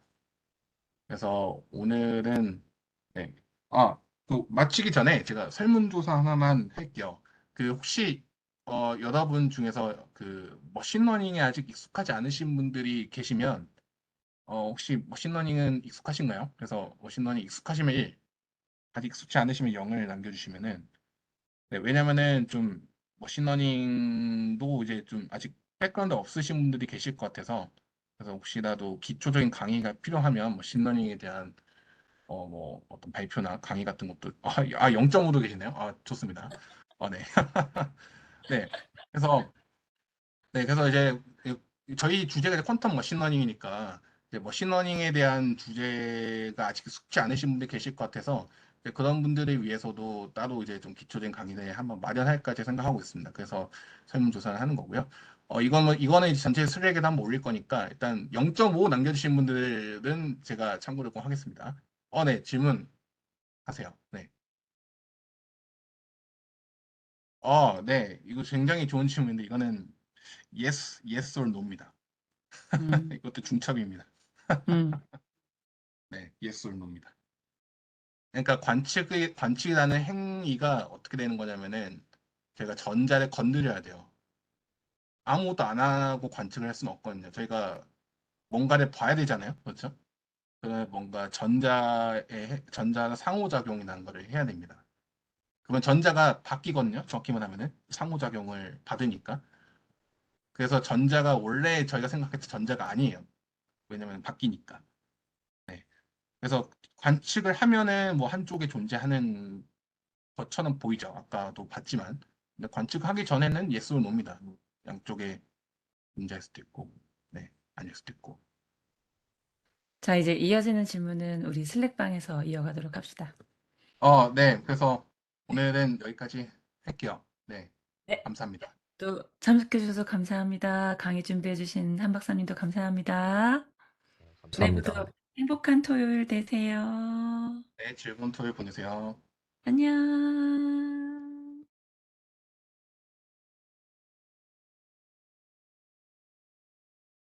그래서 오늘은 네. 그 마치기 전에 제가 설문조사 하나만 할게요. 그 혹시 여러분 중에서 그 머신러닝에 아직 익숙하지 않으신 분들이 계시면 혹시 머신러닝은 익숙하신가요? 그래서 머신러닝 익숙하시면 1, 아직 익숙치 않으시면 0을 남겨주시면은 네, 왜냐면은 좀 머신러닝도 이제 좀 아직 백그라운드 없으신 분들이 계실 것 같아서 그래서 혹시라도 기초적인 강의가 필요하면 머신러닝에 대한 뭐 어떤 발표나 강의 같은 것도 0.5도 계시네요. 좋습니다. 네. 네. 그래서 이제 저희 주제가 이제 퀀텀 머신러닝이니까 이제 머신러닝에 대한 주제가 아직 숙지 않으신 분들 계실 것 같아서 이제 그런 분들을 위해서도 따로 이제 좀 기초적인 강의를 한번 마련할까 제 생각하고 있습니다. 그래서 설문조사를 하는 거고요. 이거는 이제 전체 슬랙에도 한번 올릴 거니까 일단 0.5 남겨주신 분들은 제가 참고를 꼭 하겠습니다. 네, 질문 하세요. 네. 네. 이거 굉장히 좋은 질문인데 이거는 yes or no입니다. 음, 이것도 중첩입니다. 음, 네, yes or no입니다. 그러니까 관측이라는 행위가 어떻게 되는 거냐면은 저희가 전자를 건드려야 돼요. 아무것도 안 하고 관측을 할 수는 없거든요. 저희가 뭔가를 봐야 되잖아요. 그렇죠? 그러면 뭔가 전자 상호작용이라는 거를 해야 됩니다. 그러면 전자가 바뀌거든요. 정확히 말하면은 상호작용을 받으니까. 그래서 전자가 원래 저희가 생각했던 전자가 아니에요. 왜냐면 바뀌니까. 네. 그래서 관측을 하면은 뭐 한쪽에 존재하는 것처럼 보이죠. 아까도 봤지만. 근데 관측하기 전에는 yes or no입니다. 양쪽에 존재할 수도 있고, 네, 아닐 수도 있고. 자, 이제 이어지는 질문은 우리 슬랙방에서 이어가도록 합시다. 네. 그래서 네. 오늘은 여기까지 할게요. 네. 네. 감사합니다. 또 참석해 주셔서 감사합니다. 강의 준비해 주신 한 박사님도 감사합니다. 네, 모두 감사합니다. 행복한 토요일 되세요. 네, 즐거운 토요일 보내세요. 안녕.